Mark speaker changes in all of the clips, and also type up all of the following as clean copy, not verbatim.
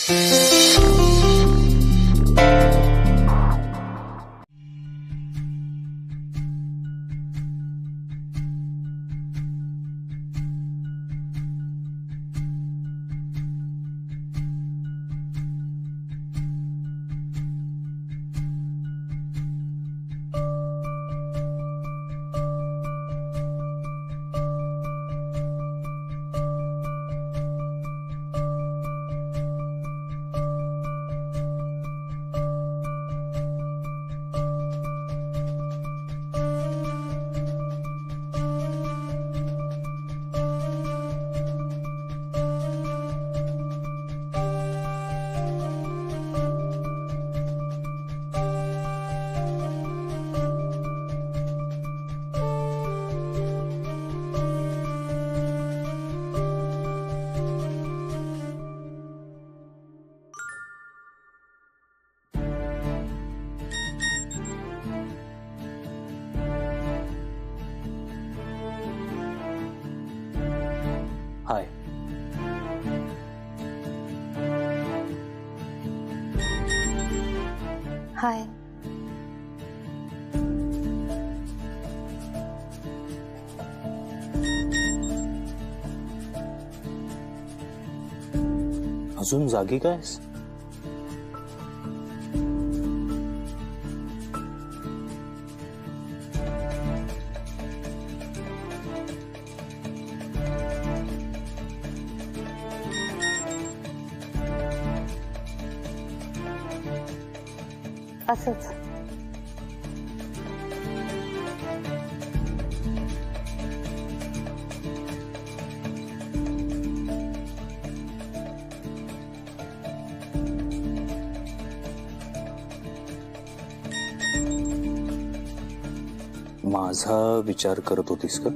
Speaker 1: हाय.
Speaker 2: हाय.
Speaker 1: अजून जागी कायस?
Speaker 2: असंच.
Speaker 1: माझा विचार करत होतीस का?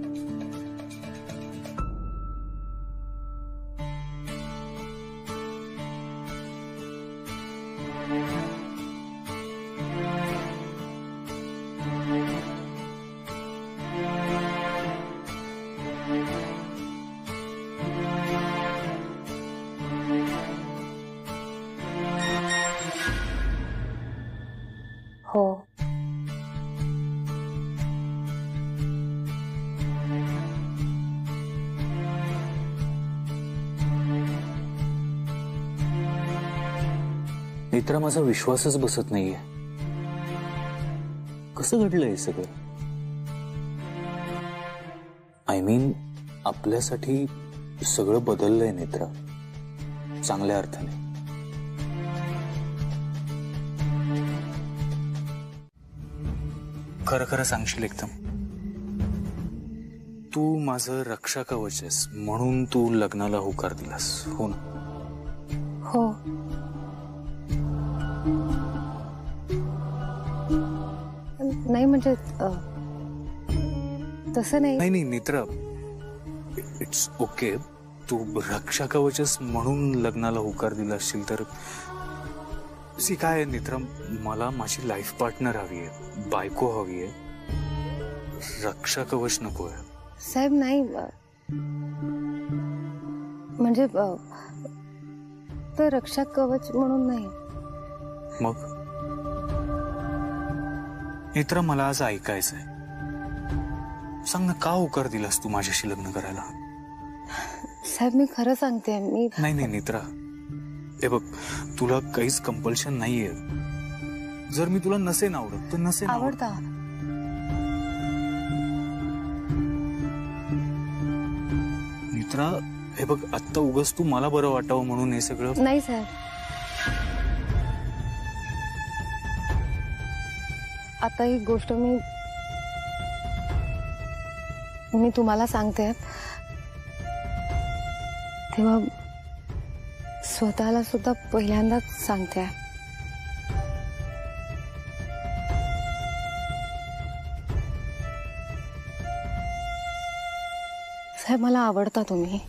Speaker 2: हो.
Speaker 1: नेत्रा, माझा विश्वासच बसत नाहीये. कसं घडलंय सगळं? आय मीन, आपल्यासाठी सगळं बदललंय नेत्रा, चांगल्या अर्थाने. खरं खरं सांगशील एकदम? तू माझं रक्षा कवच आहेस म्हणून तू लग्नाला होकार दिलास, हो ना?
Speaker 2: हो. नाही म्हणजे तसं नाही.
Speaker 1: नाही नाही नेत्रा, इट्स ओके. तू रक्षा कवचस म्हणून लग्नाला होकार दिला असशील तर सी काय आहे नेत्रा, मला माझी लाईफ पार्टनर हवी आहे, बायको हवी आहे, रक्षा कवच नको आहे.
Speaker 2: साहेब नाही म्हणजे तर रक्षा कवच म्हणून नाही.
Speaker 1: मग नेत्रा, मला आज ऐकायचंय. सांग ना, का होकार दिलास तू माझ्याशी लग्न करायला?
Speaker 2: साहेब मी खरं सांगते. मी
Speaker 1: नाही नाही नेत्रा, हे बघ, तुला काहीच कंपल्शन नाहीये. जर मी तुला नसेन आवडत तर नसेन
Speaker 2: आवडता.
Speaker 1: नेत्रा, हे बघ, आत्ता उगाच तू मला बरं वाटावं म्हणून हे सगळं
Speaker 2: नाही साहेब. आता ही गोष्ट मी तुम्हाला सांगते तेव्हा स्वतःला सुद्धा पहिल्यांदाच सांगते. साहेब मला आवडता तुम्ही.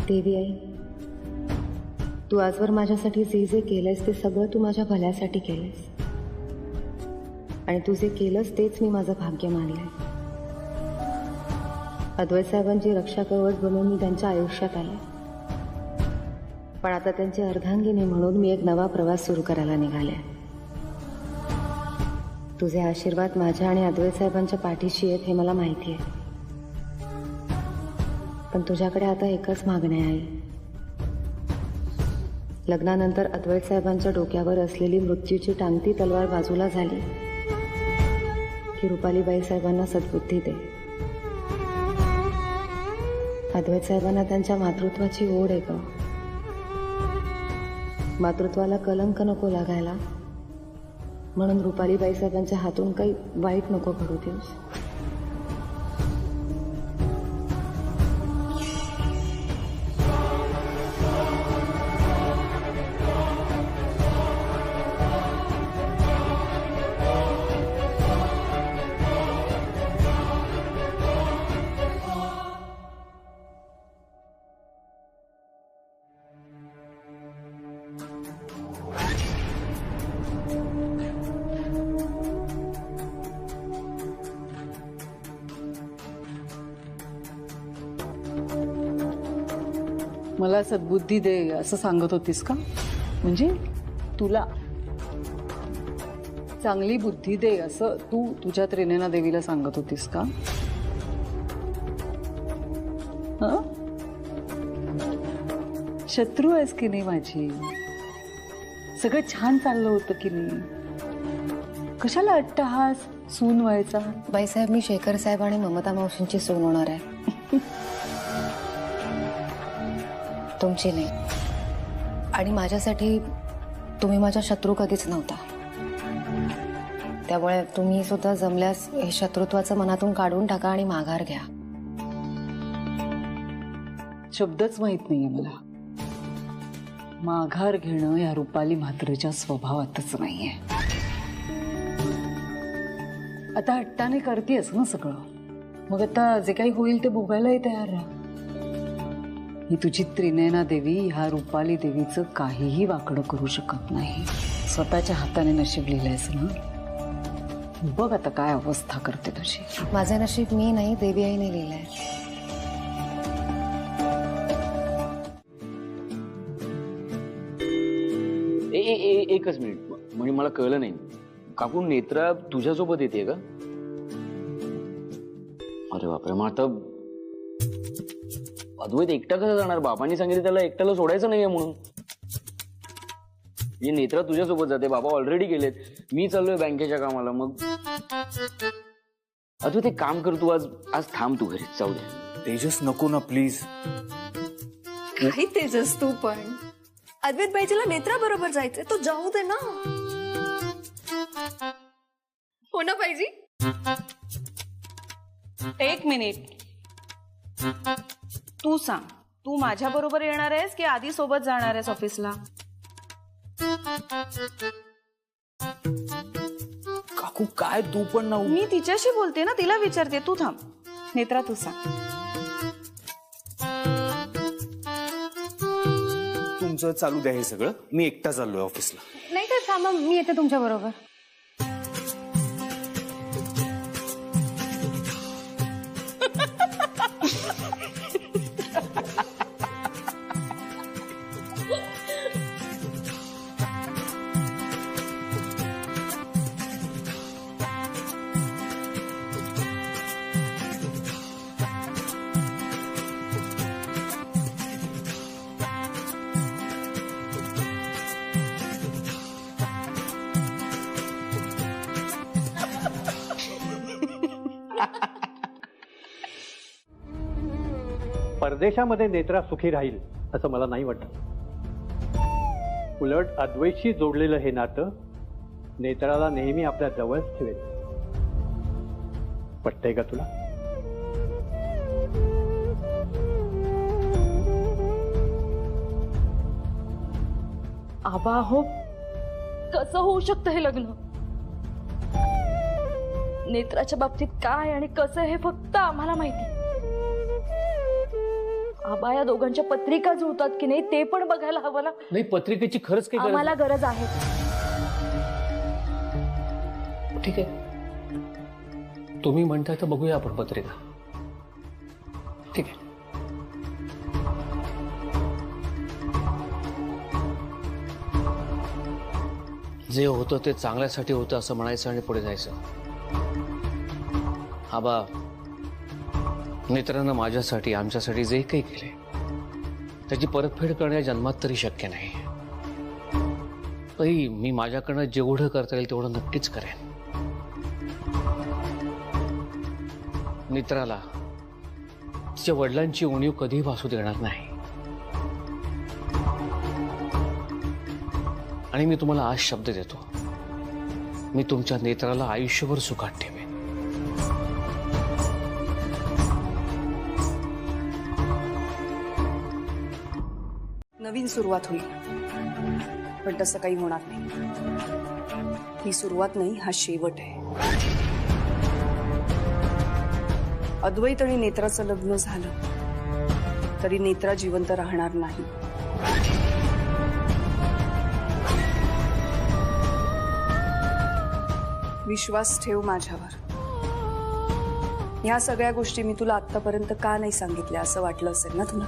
Speaker 2: देवी आई, तू आजवर माझ्यासाठी जे जे केलंयस ते सगळं तू माझ्या भल्यासाठी केलंयस आणि तू जे केलंस तेच मी माझं भाग्य मानलंय. अद्वैत साहेबांची रक्षा कवच बनवून मी त्यांच्या आयुष्यात आले, पण आता त्यांची अर्धांगिनी म्हणून मी एक नवा प्रवास सुरू करायला निघाले. तुझे आशीर्वाद माझ्या आणि अद्वैत साहेबांच्या पाठीशी आहेत हे मला माहिती आहे, पण तुझ्याकडे आता एकच मागणी आहे. लग्नानंतर अद्वैत साहेबांच्या डोक्यावर असलेली मृत्यूची टांगती तलवार बाजूला झाली की रुपालीबाई साहेबांना सद्बुद्धी दे. अद्वैत साहेबांना त्यांच्या मातृत्वाची ओढ आहे ग. मातृत्वाला कलंक नको लागायला, म्हणून रुपालीबाई साहेबांच्या हातून काही वाईट नको घडू देऊस.
Speaker 3: मला सद्बुद्धी दे असं सांगत होतीस का? म्हणजे तुला चांगली बुद्धी दे असं तू तुझ्या त्रिनेना देवीला सांगत होतीस का? शत्रू आहेस की नाही माझी? सगळं छान चाललं होतं की नाही? कशाला अट्टहास सून व्हायचा?
Speaker 2: बाईसाहेब, मी शेखर साहेब आणि ममता मावशींची सून होणार आहे, तुमची नाही. आणि माझ्यासाठी तुम्ही माझा शत्रू कधीच नव्हता, त्यामुळे तुम्ही सुद्धा जमल्यास हे शत्रुत्वाचं मनातून काढून टाका आणि माघार घ्या.
Speaker 3: शब्दच माहित नाहीये मला. माघार घेणं या रुपाली म्हात्रेच्या स्वभावातच नाहीये. आता हट्टाने करतेस ना सगळं, मग आता जे काही होईल ते भोगायलाही तयार राहा. ही तुझी त्रिनयना देवी ह्या रुपाली देवीचं काहीही वाकडं करू शकत नाही. स्वतःच्या हाताने नशीब लिहिलंयस ना, बघ आता काय अवस्था करते तुझी.
Speaker 2: माझं नशीब मी नाही, देवी आईने लिहिलंय.
Speaker 4: एकच मिनिट, म्हणजे मला कळलं नाही. काकू, नेत्रा तुझ्यासोबत येते का? अरे बापरे, मग आता अद्वैत एकटा कसं जाणार? बाबांनी सांगितलं त्याला एकट्याला सोडायचं नाहीये म्हणून. ही नेत्रा तुझ्यासोबत जाते, बाबा ऑलरेडी गेलेत, मी चाललोय बँकेच्या कामाला. मग अद्वैत एक काम कर, तू आज थांब, तू घरी जाऊ दे.
Speaker 1: तेजस नको ना प्लीज.
Speaker 5: काही तेजस तू पण. अद्वैत बाईजीला नेत्रा बरोबर जायचंय, तो जाऊ दे ना. हो ना बाईजी?
Speaker 6: एक मिनिट, तू सांग, तू माझ्या बरोबर येणार आहेस की आधी सोबत जाणार आहेस ऑफिसला?
Speaker 1: काकू काय तू पण ना.
Speaker 6: मी तिच्याशी बोलते ना, तिला विचारते. तू थांब. नेत्रा, तू सांग.
Speaker 1: तुमचं चालू द्या हे सगळं, मी एकटा चाललोय ऑफिसला.
Speaker 2: नाही तर थांबा, मी येते तुमच्या बरोबर.
Speaker 7: परदेशामध्ये नेत्रा सुखी राहील असं मला नाही वाटत. उलट अद्वैतशी जोडलेलं हे नातं नेत्राला नेहमी आपल्या जवळच ठेवेल. पटतंय का तुला?
Speaker 6: आबा हो, कसं होऊ शकतं हे लग्न? नेत्राच्या बाबतीत काय आणि कसं हे फक्त आम्हाला माहिती. आबा या दोघांच्या पत्रिका जुळतात की नाही ते पण बघायला हवं ना.
Speaker 4: नाही, पत्रिकेची खरंच काही गरज
Speaker 6: आम्हाला गरज आहे.
Speaker 4: नाही. ठीक आहे, तुम्ही म्हणताय तर बघूया आपण पत्रिका. ठीक आहे. जे होतं ते चांगल्यासाठी होतं असं म्हणायचं आणि पुढे जायचं. आबा, मित्रांनं माझ्यासाठी आमच्यासाठी जे काही केले त्याची परतफेड करणे जन्मात तरी शक्य नाही. तरी मी माझ्याकडनं जेवढं करता येईल तेवढं नक्कीच करेन. मित्राला तिच्या वडिलांची उणीव कधीही भासू देणार नाही. आणि मी तुम्हाला आज शब्द देतो, मी तुमच्या नेत्राला आयुष्यभर सुखात ठेवेन.
Speaker 8: नवीन सुरुवात होईल, पण तसं काही होणार नाही. ही सुरुवात नाही, हा शेवट आहे. अद्वैत आणि नेत्राचं लग्न झालं तरी नेत्रा जिवंत राहणार नाही. विश्वास ठेव माझ्यावर. ह्या सगळ्या गोष्टी मी तुला आतापर्यंत का नाही सांगितल्या असं वाटलं असेल ना तुला,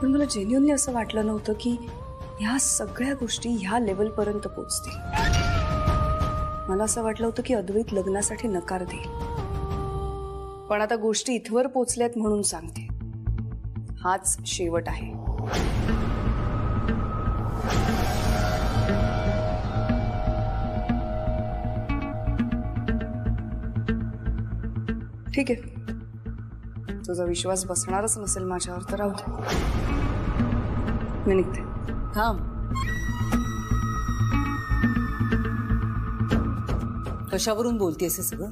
Speaker 8: पण मला जेन्युअनली असं वाटलं नव्हतं की ह्या सगळ्या गोष्टी ह्या लेवलपर्यंत पोहोचतील. मला असं वाटलं होतं की अद्वैत लग्नासाठी नकार देईल, पण आता गोष्टी इथवर पोचल्यात म्हणून सांगते, हाच शेवट आहे. ठीक आहे, तुझा विश्वास बसणारच नसेल माझ्यावर तर राहू दे, मी निघते.
Speaker 3: थांब. कशावरून बोलतेस हे सगळं?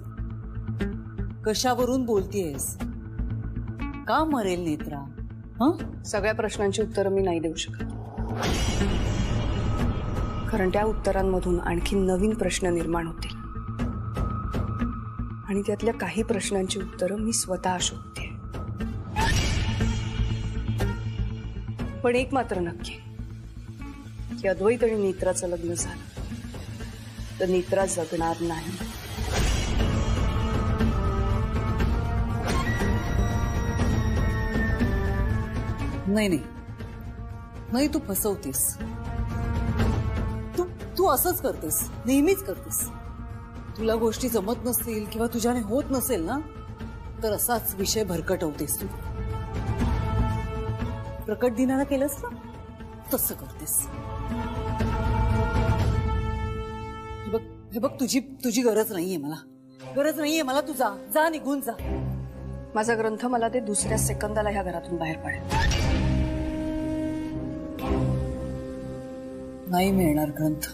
Speaker 3: कशावरून बोलतेस? का मरेल नेत्रा? हं?
Speaker 8: सगळ्या प्रश्नांची उत्तरं मी नाही देऊ शकत, कारण त्या उत्तरांमधून आणखी नवीन प्रश्न निर्माण होतील आणि त्यातल्या काही प्रश्नांची उत्तरं मी स्वतः शोधते. पण एक मात्र नक्की की अद्वैत आणि नेत्राचं लग्न झालं तर नेत्रा जगणार नाही.
Speaker 3: नाही नाही नाही, तू फसवतेस. तू असंच करतेस, नेहमीच करतेस. तुला गोष्टी जमत नसतील किंवा तुझ्याने होत नसेल ना, तर असाच विषय भरकटवतेस तू. प्रकट दिनाला केलंस ना, तसं करतेस. हे बघ, तुझी गरज नाहीये मला. गरज नाहीये मला. तू जा, निघून जा.
Speaker 8: माझा ग्रंथ मला ते दुसऱ्या सेकंदाला ह्या घरातून बाहेर पडेल.
Speaker 3: नाही मिळणार ग्रंथ.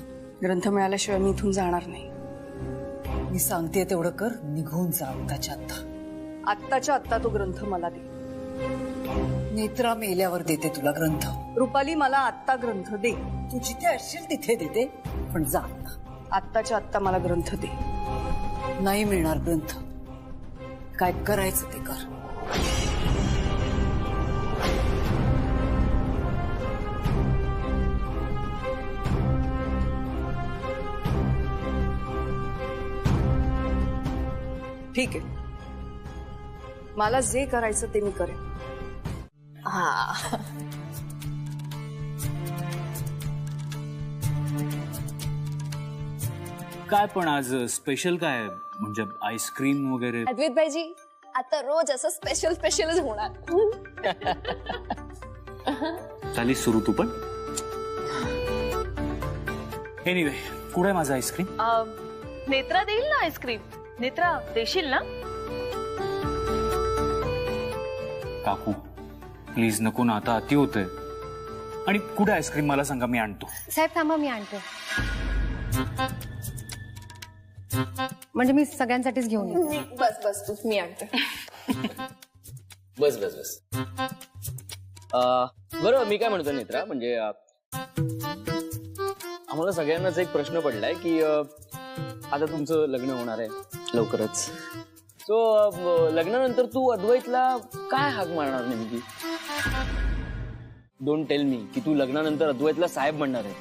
Speaker 8: ग्रंथ मिळाल्याशिवाय मी इथून जाणार नाही.
Speaker 3: मी सांगते तेवढं कर, निघून जा आत्ताच्या आत्ता.
Speaker 8: आत्ताच्या आत्ता तो ग्रंथ मला दे.
Speaker 3: नेत्रा मेल्यावर देते तुला ग्रंथ.
Speaker 8: रुपाली, मला आत्ता ग्रंथ दे.
Speaker 3: तू जिथे असशील तिथे देते, पण जा आता.
Speaker 8: आत्ताच्या आत्ता मला ग्रंथ दे.
Speaker 3: नाही मिळणार ग्रंथ. काय करायचं ते कर.
Speaker 8: ठीक आहे, मला जे करायचं ते मी करेन.
Speaker 1: काय पण आज स्पेशल काय आहे? म्हणजे आईस्क्रीम वगैरे?
Speaker 5: अद्वैत भाईजी, आता रोज असं स्पेशलच होणार.
Speaker 1: झाली सुरू तू पण? एनिवे, कुठे आहे माझा आईस्क्रीम?
Speaker 6: नेत्रा देईल ना आईस्क्रीम. नेत्रा देशील ना?
Speaker 1: काकू प्लीज नको ना, आता अति होतंय. आणि कुठे आईस्क्रीम मला सांगा, मी आणतो.
Speaker 2: साहेब थांबा, मी आणते. म्हणजे मी सगळ्यांसाठीच घेऊन येते.
Speaker 5: बस तू, मी आणते.
Speaker 4: बस. बरं, मी काय म्हणतो नेत्रा, म्हणजे आम्हाला सगळ्यांनाच एक प्रश्न पडलाय की आता तुमचं लग्न होणार आहे लवकरच.
Speaker 9: सो लग्नानंतर तू अद्वैतला काय हाक मारणार नेमकी? डोंट टेल मी की तू लग्नानंतर अद्वैतला साहेब म्हणणार आहे.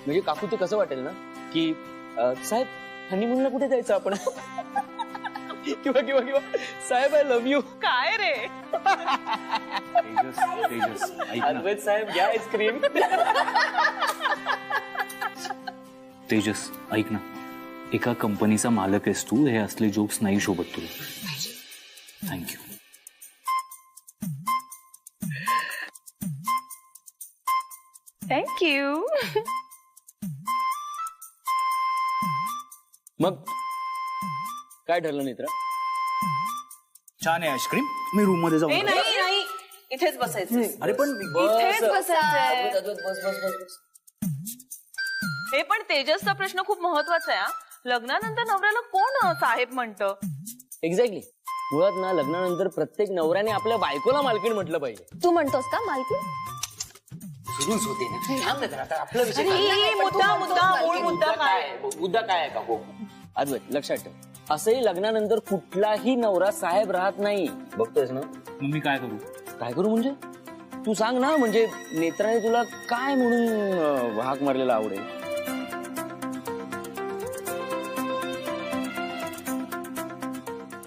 Speaker 9: म्हणजे काकू ते कसं वाटेल ना की साहेब हनीमूनला कुठे जायचं आपण किंवा किंवा किंवा साहेब आय लव्ह यू.
Speaker 6: काय रे?
Speaker 1: तेजस ऐक ना.
Speaker 9: अद्वैत साहेब घ्या आईस्क्रीम.
Speaker 1: तेजस ऐक ना, एका कंपनीचा मालक आहेस तू, हे असले जोक्स नाही शोभत तुला. थँक्यू.
Speaker 6: थँक्यू.
Speaker 9: मग काय ठरलं नेत्रा?
Speaker 1: छान आहे आईस्क्रीम. मी रूम मध्ये जाऊ.
Speaker 6: नाही नाही, इथेच बसायचं.
Speaker 1: अरे पण
Speaker 6: इथेच बसायचंय.
Speaker 9: बस बस बस बस.
Speaker 6: हे पण तेजसचा प्रश्न खूप महत्वाचा आहे. लग्नानंतर नवऱ्याला कोण साहेब म्हणतं?
Speaker 9: एक्झॅक्टली. मुळात ना लग्नानंतर प्रत्येक नवऱ्याने आपल्या बायकोला मालकीण म्हटलं पाहिजे.
Speaker 5: तू म्हणतोस का मालकी?
Speaker 9: सुरूच होते ना. थांब ना जरा, आपला विषय
Speaker 6: मुद्दा मूळ मुद्दा काय?
Speaker 9: मुद्दा काय आहे का? हो अद्वैत लक्षात ठेव, असंही लग्नानंतर कुठलाही नवरा साहेब राहत नाही. बघतोयस ना?
Speaker 1: मग मी काय करू?
Speaker 9: काय करू म्हणजे? तू सांग ना, म्हणजे नेत्राने तुला काय म्हणून हाक मारलेला आवडेल?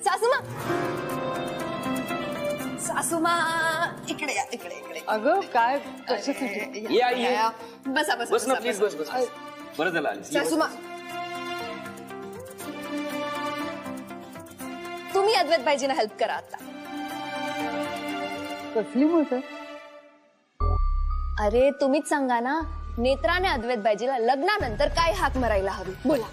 Speaker 5: सासूमा, सासूमा, इकडे या, इकडे इकडे.
Speaker 3: अगं काय कशासाठी?
Speaker 9: ये आई, ये.
Speaker 5: बसा बसा
Speaker 9: बस ना प्लीज, बस बस. बरं झालं आलीस.
Speaker 5: सासूमा, तुम्ही अद्वैत भाईजींना हेल्प करा आता.
Speaker 3: कसली मत आहे?
Speaker 5: अरे तुम्हीच सांगा ना, नेत्राने अद्वैत भाईजीला लग्नानंतर काय हाक मारायला हवी? बोला.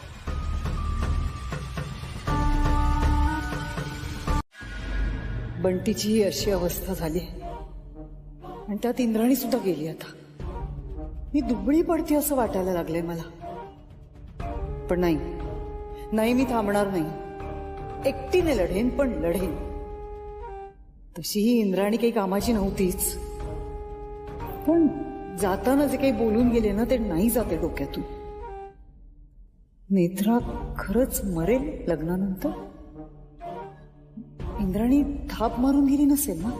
Speaker 3: बंटीची ही अशी अवस्था झाली आणि त्यात इंद्राणी सुद्धा गेली. आता मी दुबळी पडते असं वाटायला लागलंय मला. पण नाही नाही, मी थांबणार नाही. एकटीने लढेन, पण लढेन. तशी ही इंद्राणी काही कामाची नव्हतीच, पण जाताना जे काही बोलून गेले ना, ते नाही जाते डोक्यातून. नेत्रा खरंच मरेल लग्नानंतर? इंद्राणी थाप मारून गेली नसेल ना?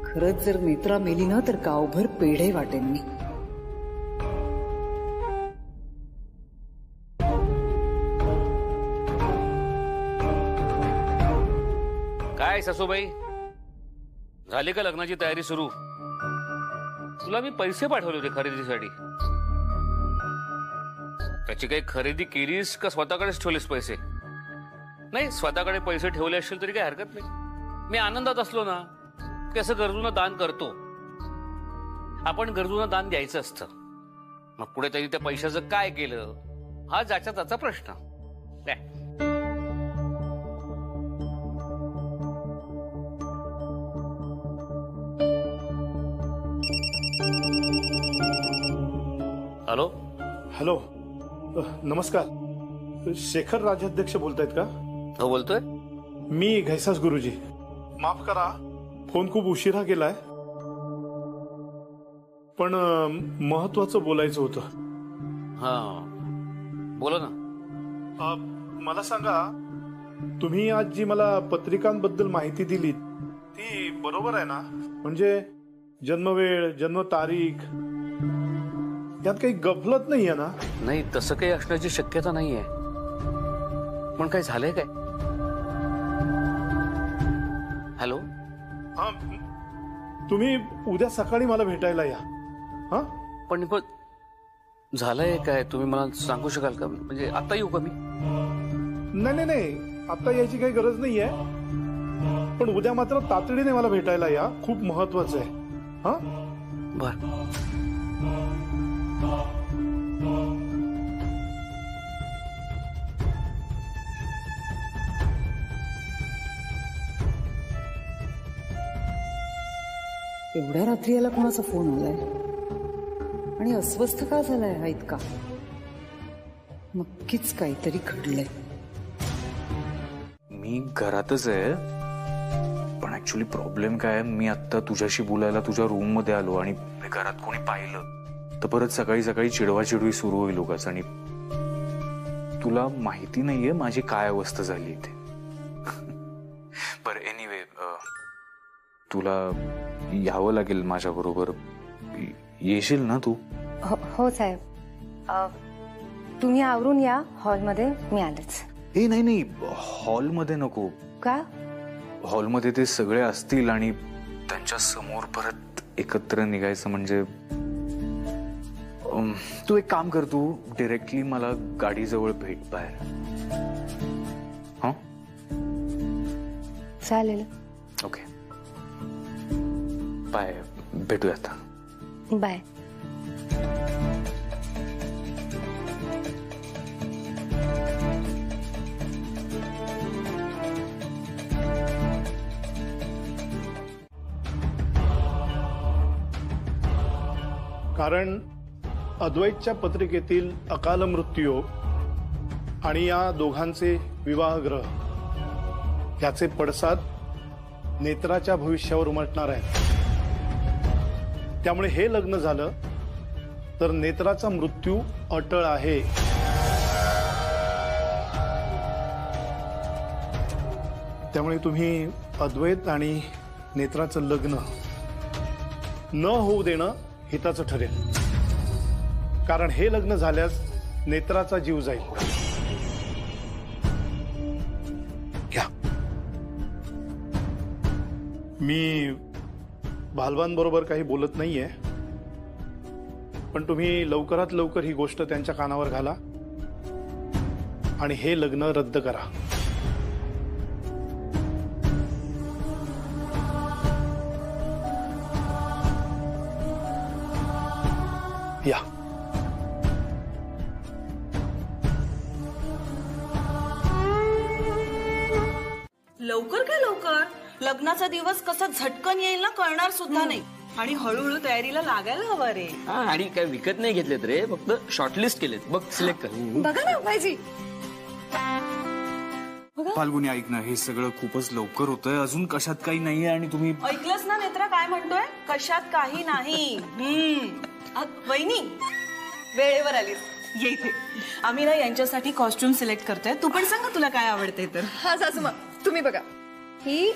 Speaker 3: खरंच जर नेत्रा मेली ना, तर गावभर पेढे वाटेन मी.
Speaker 10: काय सासूबाई, झाली का लग्नाची तयारी सुरू? तुला मी पैसे पाठवले होते खरेदीसाठी. त्याची काही खरेदी केलीस का स्वतःकडेच ठेवलेस पैसे? नाही, स्वतःकडे पैसे ठेवले असतील तरी काही हरकत नाही. मी आनंदात असलो ना की असं गरजूंना दान करतो. आपण गरजूंना दान द्यायचं असतं. मग पुढे त्यांनी त्या पैशाचं काय केलं हा ज्याच्या त्याचा प्रश्न. काय हॅलो
Speaker 11: हॅलो, नमस्कार. शेखर राजाध्यक्ष बोलतायत का?
Speaker 10: हो बोलतोय.
Speaker 11: मी घैसास गुरुजी. माफ करा, फोन खूप उशिरा गेलाय, पण महत्वाचं बोलायचं होतं.
Speaker 10: हा बोला ना.
Speaker 11: मला सांगा, तुम्ही आज जी मला पत्रिकांबद्दल माहिती दिली ती बरोबर आहे ना? म्हणजे जन्मवेळ, जन्म तारीख यात काही गफलत नाहीये ना?
Speaker 10: नाही, तसं काही असण्याची शक्यता नाहीये. पण काय झालंय काय? हॅलो,
Speaker 11: हा, तुम्ही उद्या सकाळी मला भेटायला या. हा,
Speaker 10: पण झालंय काय तुम्ही मला सांगू शकाल का? म्हणजे आता येऊ का मी?
Speaker 11: नाही नाही नाही, आता यायची काही गरज नाहीये, पण उद्या मात्र तातडीने मला भेटायला या. खूप महत्वाचं आहे. हा,
Speaker 10: बर.
Speaker 3: एवढ्या रात्री याला कोणाचा फोन आलाय आणि अस्वस्थ का झालाय हा इतका? नक्कीच काहीतरी घडलंय.
Speaker 1: मी घरातच आहे, पण ऍक्च्युली प्रॉब्लेम काय आहे, मी आता तुझ्याशी बोलायला तुझ्या रूम मध्ये आलो आणि घरात कोणी पाहिलं तर परत सकाळी सकाळी चिडवाचिडवी सुरू होईल उगाच. आणि तुला माहिती नाहीये माझी काय अवस्था झाली इथे. बरं एनिवे, तुला यावं लागेल माझ्या बरोबर. येशील ना तू?
Speaker 2: हो साहेब. तुम्ही आवरून या हॉलमध्ये, मी आलेच.
Speaker 1: हे नाही, हॉलमध्ये नको.
Speaker 2: का?
Speaker 1: हॉलमध्ये ते सगळे असतील आणि त्यांच्या समोर परत एकत्र निघायचं म्हणजे. तू एक काम कर, तू डिरेक्टली मला गाडीजवळ भेट बाहेर. हा
Speaker 2: चालेल.
Speaker 1: Okay, bye. भेटूया आता.
Speaker 2: बाय.
Speaker 11: कारण अद्वैतच्या पत्रिकेतील अकाल मृत्यू आणि या दोघांचे विवाहग्रह याचे पडसाद नेत्राच्या भविष्यावर उमटणार आहेत. त्यामुळे हे लग्न झालं तर नेत्राचा मृत्यू अटळ आहे. त्यामुळे तुम्ही अद्वैत आणि नेत्राचं लग्न न होऊ देणं हिताचं ठरेल. कारण हे लग्न झाल्यास नेत्राचा जीव जाईल. घ्या. मी भालवांबरोबर काही बोलत नाहीये, पण तुम्ही लवकरात लवकर ही गोष्ट त्यांच्या कानावर घाला आणि हे लग्न रद्द करा. या.
Speaker 6: लवकर काय लवकर, लग्नाचा दिवस कसा झटकन येईल ना कळणार सुद्धा नाही. आणि हळूहळू तयारीला लागायला हवं रे.
Speaker 9: आणि काय विकत नाही घेतलेत रे, फक्त शॉर्टलिस्ट केलेत. बघ, सिलेक्ट कर.
Speaker 5: बघा ना भाईजी.
Speaker 1: फाल्गुनी ऐक ना, हे सगळं खूपच लवकर होतंय. अजून कशात काही नाहीये आणि तुम्ही
Speaker 6: ऐकलंस ना नेत्रा काय म्हणतोय? कशात काही नाही. वहिनी वेळेवर आलीस. ये इथे. आम्ही ना यांच्यासाठी कॉस्ट्युम सिलेक्ट करतोय. तू पण सांग तुला काय आवडते तर.
Speaker 5: हा सासूमा, तुम्ही बघा. ही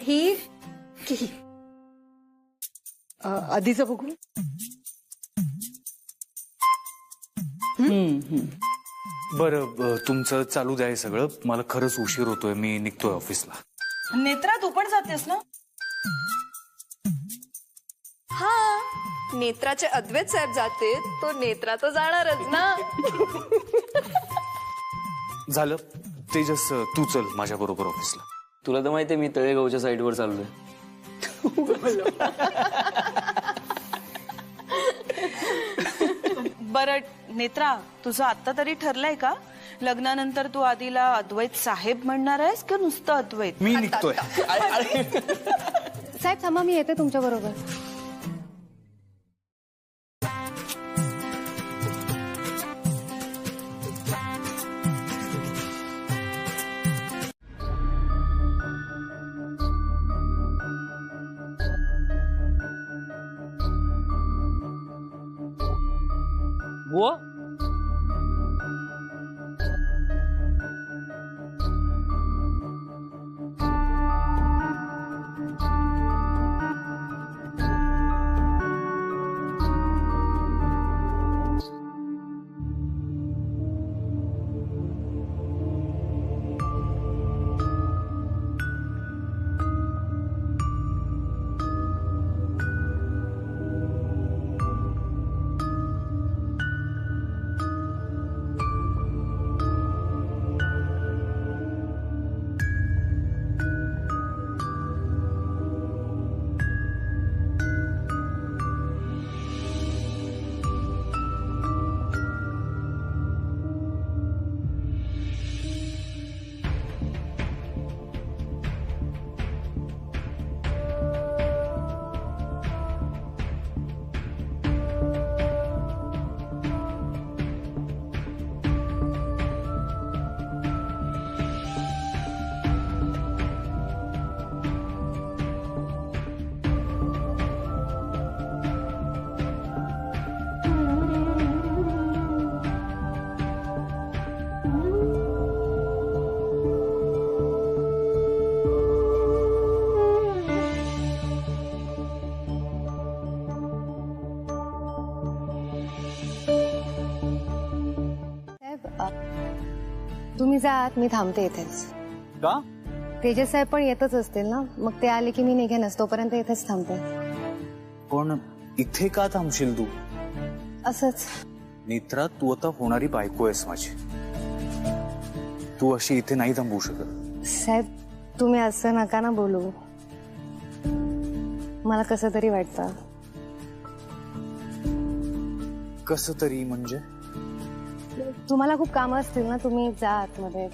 Speaker 5: ही ही
Speaker 3: आधीच बघू.
Speaker 1: बरं, तुमचं चालू द्या हे सगळं. मला खरंच उशीर होतोय, मी निघतोय ऑफिसला.
Speaker 6: नेत्रा तू पण जातेस ना?
Speaker 5: हा, नेत्राचे अद्वैत साहेब जाते तो नेत्रा तर जाणारच ना.
Speaker 1: झालं. तेजस, तू चल माझ्या बरोबर ऑफिसला.
Speaker 9: तुला तर माहितीये मी तळेगावच्या साईडवर चाललोय.
Speaker 6: बरं नेत्रा, तुझं आता तरी ठरलंय का लग्नानंतर तू आधीला अद्वैत साहेब म्हणणार आहेस का नुसतं अद्वैत?
Speaker 1: मी निघतोय.
Speaker 2: साहेब थांबा, मी येते तुमच्या बरोबर.
Speaker 9: बुवा,
Speaker 2: जा आत, मी थांबते इथेच.
Speaker 1: का?
Speaker 2: तेजस साहेब पण येतच असतील ना, मग ते आले की मी निघेनच, तोपर्यंत इथेच थांबते.
Speaker 1: पण इथे का थांबशील तू?
Speaker 2: असंच.
Speaker 1: नेत्रा, तू आता होणारी बायको आहेस माझी. तू अशी इथे नाही थांबवू शकत.
Speaker 2: साहेब, तुम्ही असं नका ना बोलू. मला कसं तरी वाटतं.
Speaker 1: कसं तरी म्हणजे?
Speaker 2: तुम्हाला खूप कामं असतील ना, तुम्ही जा आतमध्ये.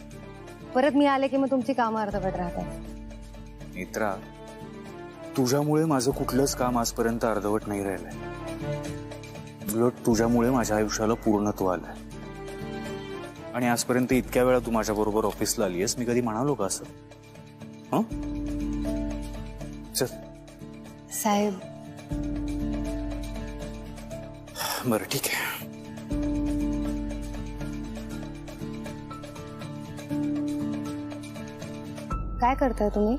Speaker 2: परत मी आले की मग तुमची कामं अर्धवट राहतात.
Speaker 1: नेत्रा, तुझ्यामुळे माझं कुठलंच काम आजपर्यंत अर्धवट नाही राहिलंय. उलट तुझ्यामुळे माझ्या आयुष्याला पूर्णत्व आलंय. आणि आजपर्यंत इतक्या वेळा तू माझ्या बरोबर ऑफिसला आली आहेस, मी कधी म्हणालो का असं? हं? चल.
Speaker 2: साहेब,
Speaker 1: बरं ठीक आहे.
Speaker 2: काय करताय तुम्ही?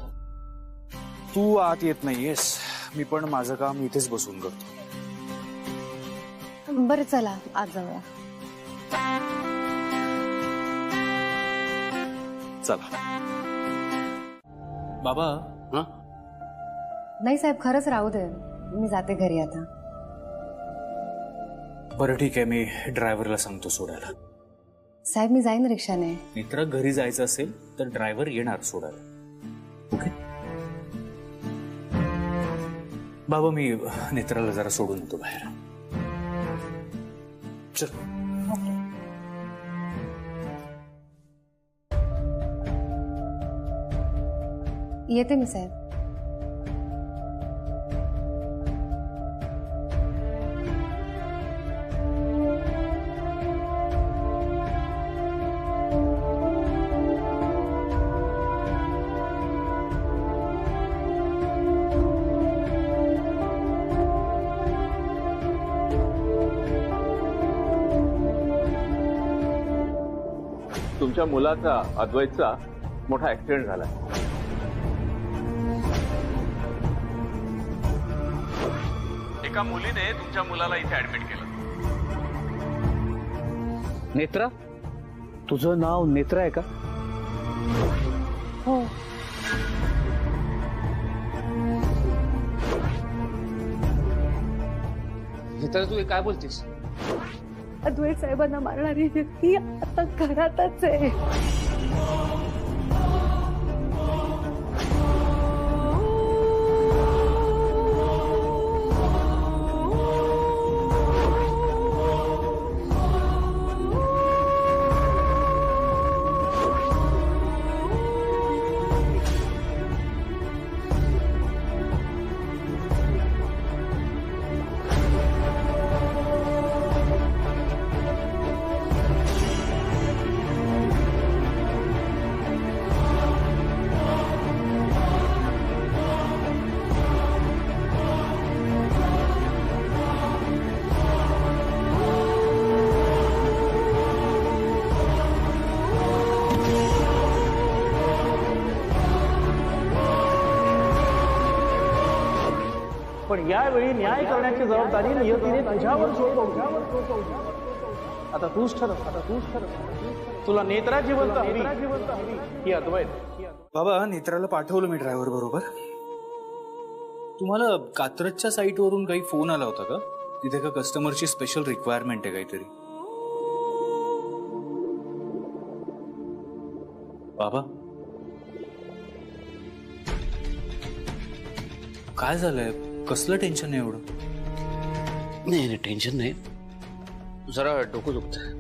Speaker 1: तू आत येत नाहीयेस, मी पण माझं काम इथेच बसून करतो.
Speaker 2: बरं चला आत जाऊया.
Speaker 1: चला. बाबा.
Speaker 10: हा?
Speaker 2: नाही साहेब, खरंच राहू दे, मी जाते घरी आता.
Speaker 1: बरं ठीक आहे, मी ड्रायव्हरला सांगतो सोडायला.
Speaker 2: साहेब, मी जाईन रिक्षाने.
Speaker 1: मित्र, घरी जायचं असेल तर ड्रायव्हर येणार सोडायला. ओके बाबा, मी नेत्राला जरा सोडून येतो बाहेर. चल.
Speaker 2: येते मी साहेब.
Speaker 12: तुमच्या मुलाचा, अद्वैतचा मोठा ऍक्सिडेंट झाला. एका मुलीने तुमच्या मुलाला इथे ऍडमिट केलं.
Speaker 9: नेत्रा, तुझं नाव नेत्रा आहे का?
Speaker 2: हो.
Speaker 9: नेत्रा, तू काय बोलतेस?
Speaker 5: अद्वैत साहेबांना मारणारी व्यक्ती आता घरातच आहे.
Speaker 7: पण यावेळी न्याय करण्याची जबाबदारी नियतीने तुझ्यावर सोपवली. आता तूच ठरव. तुला नेत्रा जिवंत हवी की अद्वैत?
Speaker 1: बाबा, नेत्राला पाठवलं मी ड्रायव्हर बरोबर. तुम्हाला कात्रजच्या साईटवरून काही फोन आला होता का? तिथे का कस्टमरची स्पेशल रिक्वायरमेंट आहे काहीतरी? बाबा, काय झालंय? कसलं टेन्शन आहे एवढं?
Speaker 10: नाही टेन्शन नाही, जरा डोकं दुखतंय.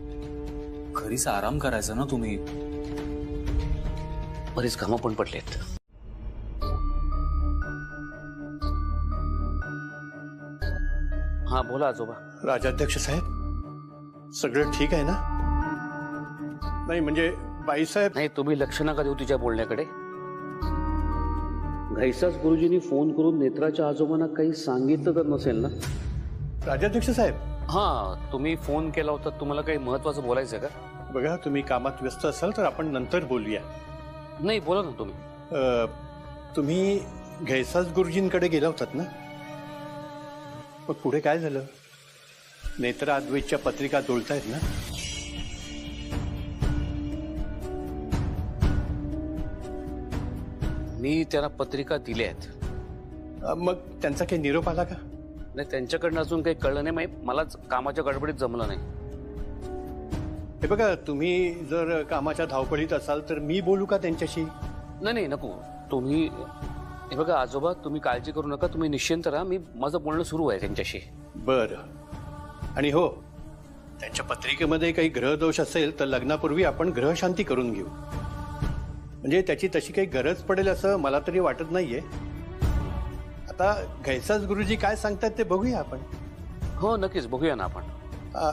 Speaker 1: घरीच आराम करायचा ना तुम्ही.
Speaker 10: बरीच कामं पण पडलेत. हा बोला आजोबा.
Speaker 11: राजाध्यक्ष साहेब, सगळं ठीक आहे ना? नाही म्हणजे बाईसाहेब.
Speaker 10: नाही, तुम्ही लक्ष नका देऊ तिच्या बोलण्याकडे. घैसास गुरुजींनी फोन करून नेत्राच्या आजोबांना काही सांगितलं तर नसेल ना?
Speaker 11: राजाध्यक्ष साहेब.
Speaker 10: हा, तुम्ही फोन केला होता, तुम्हाला काही महत्वाचं बोलायचं का?
Speaker 11: बघा, तुम्ही कामात व्यस्त असाल तर आपण नंतर बोलूया.
Speaker 10: नाही, बोला ना तुम्ही.
Speaker 11: तुम्ही घैसास गुरुजींकडे गेला होतात ना? मग पुढे काय झालं? नेत्रा अद्वैतच्या पत्रिका जुळतायत ना?
Speaker 10: मी त्यांना पत्रिका दिल्या आहेत.
Speaker 13: मग त्यांचा काही निरोप आला का?
Speaker 10: नाही, त्यांच्याकडनं अजून काही कळलं नाही. मलाच कामाच्या गडबडीत जमलं नाही.
Speaker 13: हे बघा, तुम्ही जर कामाच्या धावपळीत असाल तर मी बोलू का त्यांच्याशी?
Speaker 10: नाही नको. तुम्ही हे बघा आजोबा, तुम्ही काळजी करू नका. तुम्ही निश्चिंत राहा. माझं बोलणं सुरू आहे त्यांच्याशी.
Speaker 13: बरं. आणि हो, त्यांच्या पत्रिकेमध्ये काही ग्रहदोष असेल तर लग्नापूर्वी आपण ग्रहशांती करून घेऊ. म्हणजे त्याची तशी काही गरज पडेल असं मला तरी वाटत नाहीये. आता घैसास गुरुजी काय सांगतात ते बघूया आपण.
Speaker 10: हो नक्कीच, बघूया ना आपण.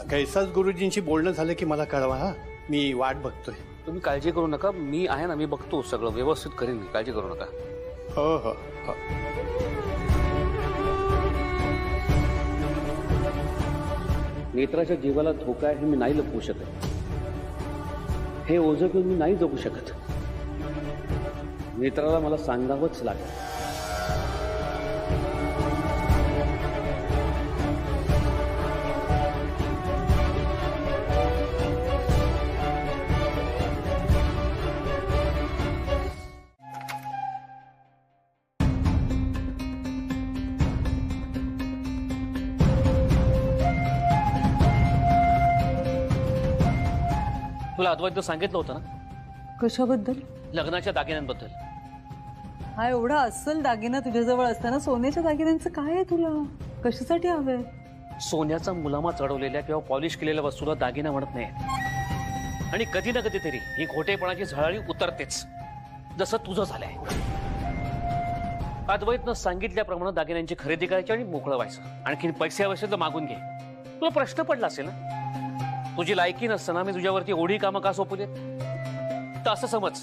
Speaker 13: घैसास गुरुजींशी बोलणं झालं की मला कळवा. हा, मी वाट बघतोय.
Speaker 10: तुम्ही काळजी करू नका. मी आहे ना, मी बघतो. सगळं व्यवस्थित करीन मी. काळजी करू नका.
Speaker 13: हो हो हो.
Speaker 10: नेत्राच्या जीवाला धोका आहे हे मी नाही लपवू शकत. हे ओझं घेऊन मी नाही जगू शकत. नेत्राला मला सांगावंच लागेल. तुला अद्वैत सांगितलं होतं ना
Speaker 3: कशाबद्दल?
Speaker 10: लग्नाच्या दागिन्यांबद्दल.
Speaker 3: हा एवढा अस्सल दागिना तुझ्याजवळ असताना सोन्याच्या दागिन्यांचं काय आहे तुला? कशासाठी हवंय?
Speaker 10: सोन्याचा मुलामा चढवलेल्या किंवा पॉलिश केलेल्या वस्तूला दागिना म्हणत नाही. आणि कधी ना कधीतरी ही खोटेपणाची झळाळी उतरतेच, जसं तुझं झालंय. अद्वैतनं सांगितल्याप्रमाणे दागिन्यांची खरेदी करायची आणि मोकळं व्हायचं. आणखी पैसे हवे असेल तर मागून घे. तुला प्रश्न पडला असेल ना, तुझी लायकी नसताना मी तुझ्यावरती एवढी कामं का सोपवलेत? तर असं समज,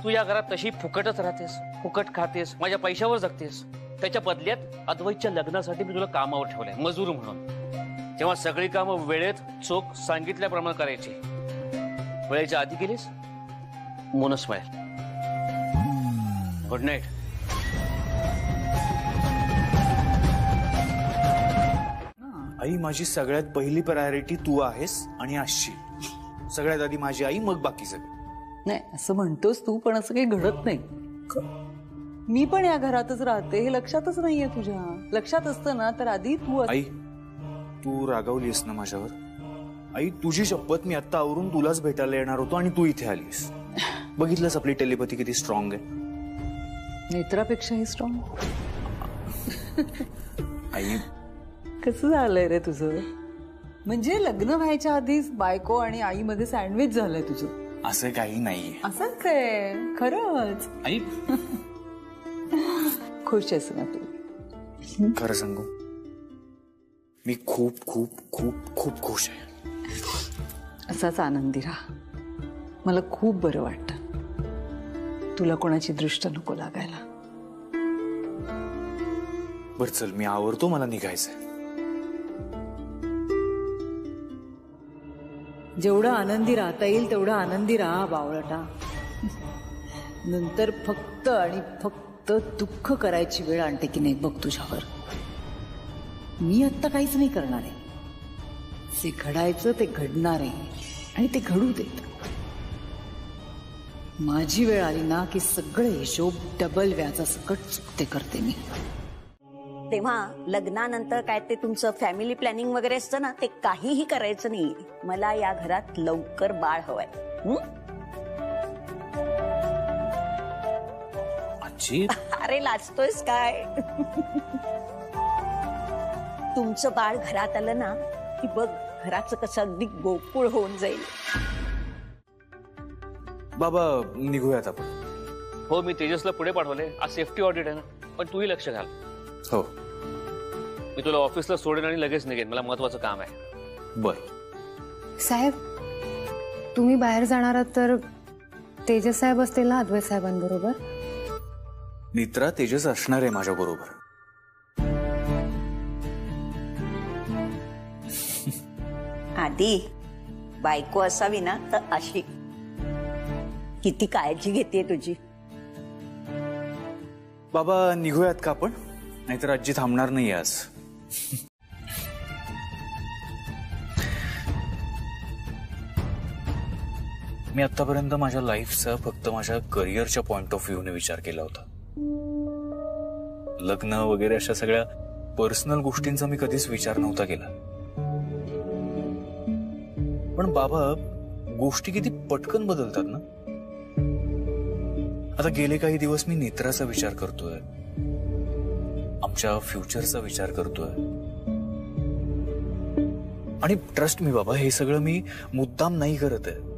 Speaker 10: तू या घरात तशी फुकटच राहतेस, फुकट खातेस, माझ्या पैशावर जगतेस. त्याच्या बदल्यात अद्वैतच्या लग्नासाठी मी तुला कामावर ठेवलंय, मजूर म्हणून. तेव्हा सगळी कामं वेळेत चोख सांगितल्याप्रमाणे करायची. वेळेच्या आधी केलीस, बोनस मिळेल. Good night.
Speaker 1: आई, माझी सगळ्यात पहिली प्रायोरिटी तू आहेस आणि असशील. सगळ्यात आधी माझी आई, मग बाकी सगळं.
Speaker 3: नाही असं म्हणतोस तू, पण असं काही घडत नाही. मी पण या घरातच राहते हे लक्षातच नाहीये तुझ्या. लक्षात असतं ना तर आधी तू.
Speaker 1: आई, तू रागावलीस ना माझ्यावर? आई, तुझी शपथ, मी आत्ता आवरून तुलाच भेटायला येणार होतो आणि तू इथे आलीस. बघितलंस आपली टेलिपॅथी किती स्ट्रॉंग आहे.
Speaker 3: नेत्रापेक्षाही स्ट्रॉंग.
Speaker 1: आई,
Speaker 3: कसं झालंय रे तुझं? म्हणजे लग्न व्हायच्या आधीच बायको आणि आई मध्ये सँडविच झालंय तुझं.
Speaker 1: असं काही नाहीये.
Speaker 3: असंच आहे खरंच.
Speaker 1: आई,
Speaker 3: खुश आहेस ना तू?
Speaker 1: खरं सांगू, मी खूप खूप खूप खूप खुश आहे.
Speaker 3: असाच आनंदी राहा. मला खूप बरं वाटतं. तुला कोणाची दृष्ट नको लागायला.
Speaker 1: बर चल, मी आवरतो, मला निघायचंय.
Speaker 3: जेवढं आनंदी राहता येईल तेवढं आनंदी राहा बावळटा. नंतर फक्त आणि फक्त दुःख करायची वेळ आणते की नाही बघ तुझ्यावर. मी आत्ता काहीच नाही करणार आहे. जे घडायचं ते घडणार आहे आणि ते घडू देत. माझी वेळ आली ना की सगळे हिशोब डबल व्याजासकट चुकते करते मी.
Speaker 14: तेव्हा लग्नानंतर काय ते तुमचं फॅमिली प्लॅनिंग वगैरे असतं ना, ते काहीही करायचं नाही. मला या घरात लवकर बाळ हवंय.
Speaker 1: आजी,
Speaker 14: अरे लाजतोयस काय? तुमचं बाळ घरात आलं ना की बघ, घराचं कसं अगदी गोकुळ होऊन जाईल.
Speaker 1: बाबा, निघूयात आपण.
Speaker 10: हो, मी तेजसला पुढे पाठवले. आज सेफ्टी ऑडिट आहे ना, पण तूही लक्ष घाल.
Speaker 1: हो,
Speaker 10: मी तुला ऑफिसला सोडेन आणि लगेच निघेन. मला महत्वाचं काम आहे.
Speaker 1: बर
Speaker 2: साहेब, तुम्ही बाहेर जाणार आहात तर तेजस साहेब असतील ना अद्वैत साहेबांबरोबर?
Speaker 1: नेत्रा, तेजस असणार आहे माझ्या बरोबर.
Speaker 14: आधी बायको असावी ना तर अशी. किती काळजी घेते तुझी.
Speaker 1: बाबा, निघूयात का आपण? नाहीतर आजी थांबणार नाही आज. मी आतापर्यंत माझ्या लाईफचा फक्त माझ्या करिअरच्या पॉइंट ऑफ व्ह्यूने विचार केला होता. लग्न वगैरे अशा सगळ्या पर्सनल गोष्टींचा मी कधीच विचार नव्हता केला. पण बाबा, गोष्टी किती पटकन बदलतात ना. आता गेले काही दिवस मी नेत्राचा विचार करतोय, आमच्या फ्युचरचा विचार करतोय. आणि ट्रस्ट मी बाबा, हे सगळं मी मुद्दाम नाही करत आहे,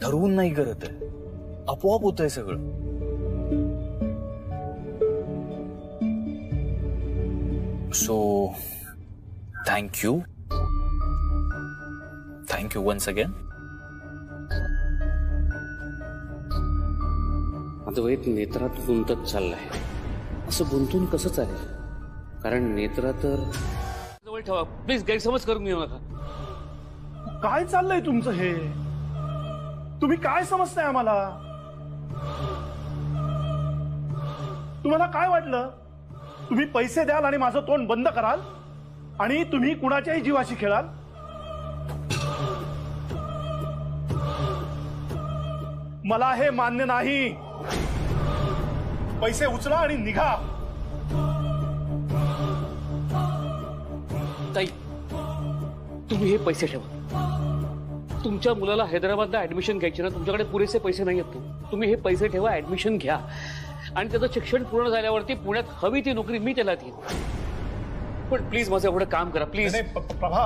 Speaker 1: ठरवून नाही करत आहे, आपोआप होत आहे सगळं. So thank you once again.
Speaker 10: Advait नेत्रात गुंतत चाललाय. असं गुंतून कसं चालेल? कारण नेत्रा तर जवळ ठेवा प्लीज, गैरसमज करून घेऊ नका.
Speaker 11: काय चाललंय तुमचं हे? तुम्ही काय समजताय आम्हाला? तुम्हाला काय वाटलं? तुम्ही पैसे द्याल आणि माझं तोंड बंद कराल आणि तुम्ही कुणाच्याही जीवाशी खेळाल? मला हे मान्य नाही. पैसे उचला आणि निघा.
Speaker 10: ताई, तुम्ही हे पैसे ठेवा. तुमच्या मुलाला हैदराबादला ऍडमिशन घ्यायची ना, तुमच्याकडे पुरेसे पैसे नाही आहेत. तुम्ही हे पैसे ठेवा, ऍडमिशन घ्या आणि त्याचं शिक्षण पूर्ण झाल्यावरती पुण्यात हवी ती नोकरी मी त्याला देईन. पण प्लीज माझं एवढं काम करा प्लीज.
Speaker 11: प्रभा,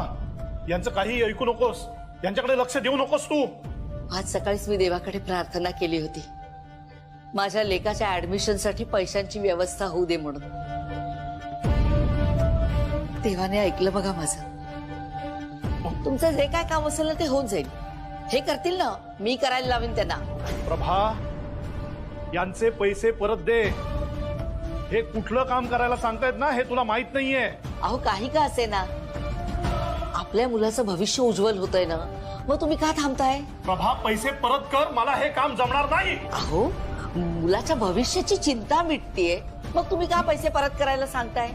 Speaker 11: यांचं काही ऐकू नकोस, यांच्याकडे लक्ष देऊ नकोस तू.
Speaker 15: आज सकाळीच मी देवाकडे प्रार्थना केली होती, माझ्या लेकाच्या ऍडमिशनसाठी पैशांची व्यवस्था होऊ दे म्हणून. देवाने ऐकलं बघा माझं. तुमचं जे काय काम असेल ना ते होऊन जाईल. हे करतील ना, मी करायला लावेन त्यांना.
Speaker 11: प्रभा, यांचे पैसे परत दे. हे कुठलं काम करायला सांगतायत ना, हे तुला माहित नाहीये.
Speaker 15: अहो काही का असे ना, आपल्या मुलाचं भविष्य उज्ज्वल होतंय ना, मग तुम्ही का थांबताय?
Speaker 11: प्रभा, पैसे परत कर, मला हे काम जमणार नाही.
Speaker 15: अहो, मुलाच्या भविष्याची चिंता मिटतेय, मग तुम्ही का पैसे परत करायला सांगताय?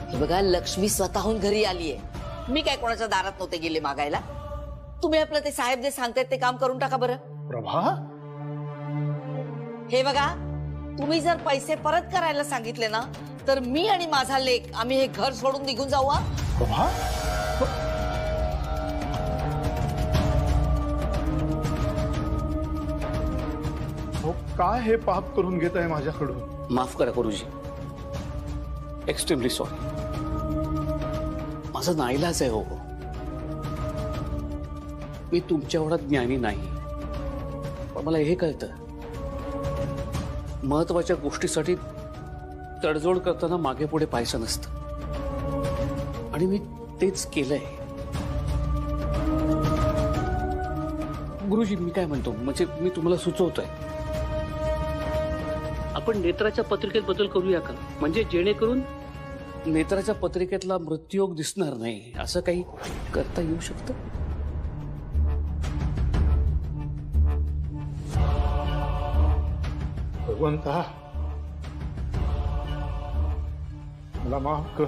Speaker 15: हे बघा, लक्ष्मी स्वतःहून घरी आलीये. मी काय कोणाच्या दारात नव्हते गेले मागायला. तुम्ही आपलं ते साहेब जे सांगतायत ते काम करून टाका बरं.
Speaker 11: प्रभा,
Speaker 15: हे बघा, तुम्ही जर पैसे परत करायला सांगितले ना, तर मी आणि माझा लेक आम्ही हे घर सोडून निघून जाऊ.
Speaker 11: प्रभा, काय हे पाप करून घेत आहे माझ्याकडून?
Speaker 10: माफ करा गुरुजी, एक्स्ट्रीमली सॉरी. माझा नाईलाज आहे हो. मी तुमच्या एवढा ज्ञानी नाही, पण मला हे कळतं, महत्वाच्या गोष्टीसाठी तडजोड करताना मागे पुढे पाहायचं नसतं. आणि मी तेच केलंय. गुरुजी, मी काय म्हणतो, म्हणजे मी तुम्हाला सुचवतोय, आपण नेत्राच्या पत्रिकेत बदल करूया का? म्हणजे जेणेकरून नेत्राच्या पत्रिकेतला मृत्यूयोग दिसणार नाही. असं काही करता येऊ शकतं?
Speaker 11: भगवंता, मला माफ कर.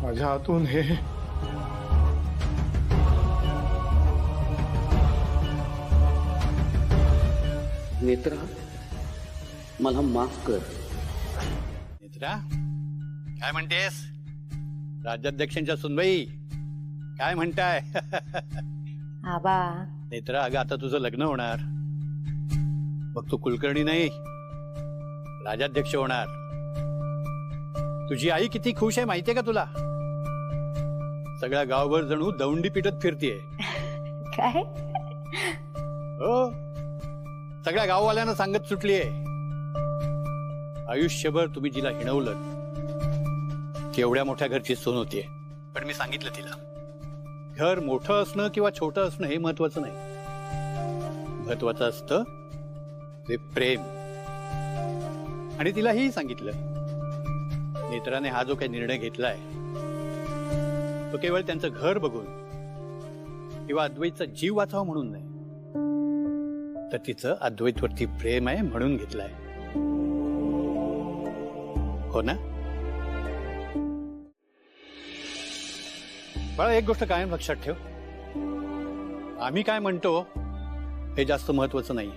Speaker 11: माझ्या हातून हे
Speaker 10: नेत्रा, मला माफ कर.
Speaker 13: नेत्रा, काय म्हणतेस? राज्याध्यक्षांच्या सुनबाई काय म्हणताय?
Speaker 2: आबा,
Speaker 13: नेत्रा, अगं आता तुझं लग्न होणार. मग तू कुलकर्णी नाही, राज्याध्यक्ष होणार. तुझी आई किती खुश आहे माहितीये का तुला? सगळ्या गावभर जणू दौंडी पिटत फिरतीये.
Speaker 2: काय?
Speaker 13: हो, सगळ्या गाववाल्यांना सांगत सुटलीये, आयुष्यभर तुम्ही जिला हिणवलं ती एवढ्या मोठ्या घरची सून होतीये. पण मी सांगितलं तिला, घर मोठं असणं किंवा छोटं असणं हे महत्वाचं नाही. महत्वाचं असतं ते प्रेम. आणि तिलाही सांगितलं, नेत्राने हा जो काही निर्णय घेतलाय तो केवळ त्यांचं घर बघून किंवा अद्वैतचा जीव वाचावा म्हणून नाही, तर तिचं अद्वैतवरती प्रेम आहे म्हणून घेतलाय. हो ना? बाळा, एक गोष्ट कायम लक्षात ठेव, आम्ही काय म्हणतो हे जास्त महत्वाचं नाही.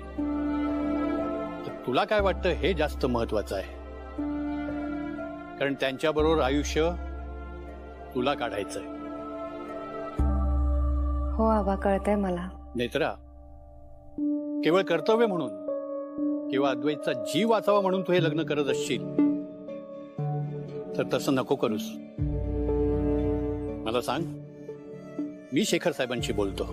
Speaker 13: तुला काय वाटतं हे जास्त महत्वाचं आहे. कारण त्यांच्याबरोबर आयुष्य तुला काढायचंय.
Speaker 2: हो आबा, कळतंय मला.
Speaker 13: नेत्रा, केवळ कर्तव्य म्हणून किंवा अद्वैतचा जीव वाचावा म्हणून तू हे लग्न करत असशील तर तसं नको करूस. मला सांग, मी शेखर साहेबांशी बोलतो.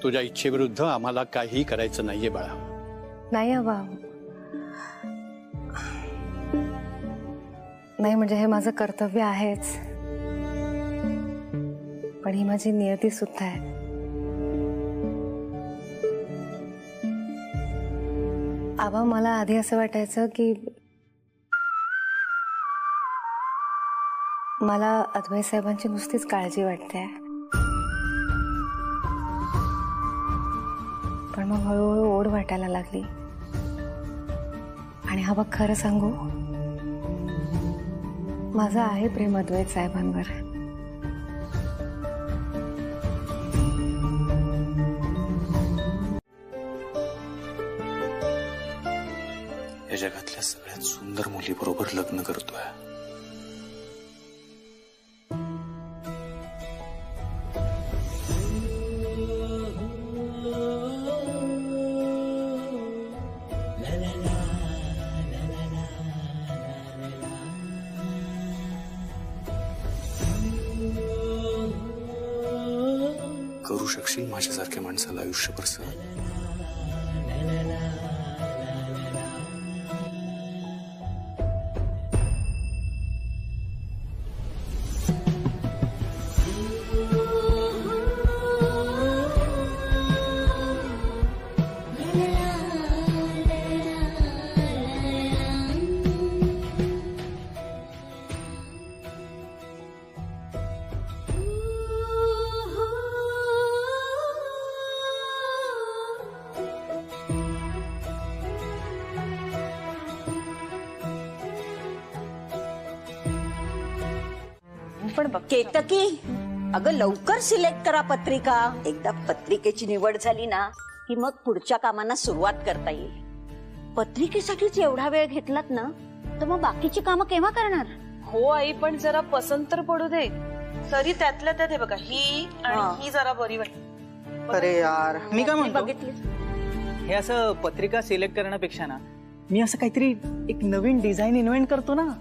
Speaker 13: तुझ्या इच्छेविरुद्ध आम्हाला काहीही करायचं नाहीये बाळा.
Speaker 2: नाही आबा, नाही म्हणजे हे माझं कर्तव्य आहेच, पण ही माझी नियती सुद्धा आहे. आबा, मला आधी असं वाटायचं की मला अद्वैत साहेबांची नुसतीच काळजी वाटते, पण मग हळूहळू ओढ वाटायला लागली. आणि हा बघ, खरं सांगू, माझं आहे प्रेम अद्वैत साहेबांवर.
Speaker 1: या जगातल्या सगळ्यात सुंदर मुलीबरोबर लग्न करतोय. करू शकशील माझ्यासारख्या माणसाला आयुष्यभर सहन?
Speaker 14: केतकी, अगं लवकर सिलेक्ट करा पत्रिका. एकदा पत्रिकेची निवड झाली ना की मग पुढच्या कामांना सुरुवात करता येईल. पत्रिकेसाठीच एवढा वेळ घेतलात ना तर मग बाकीची कामं केव्हा करणार?
Speaker 6: हो आई, पण जरा पसंत तर पडू दे. तरी त्यातल्या त्यात हे बघा, ही आणि ही जरा बरी वाटते.
Speaker 16: अरे यार, मी काय म्हणतो,
Speaker 14: बघितली
Speaker 16: हे असं पत्रिका सिलेक्ट करण्यापेक्षा ना मी असं काहीतरी एक नवीन डिझाईन इन्व्हेंट करतो ना.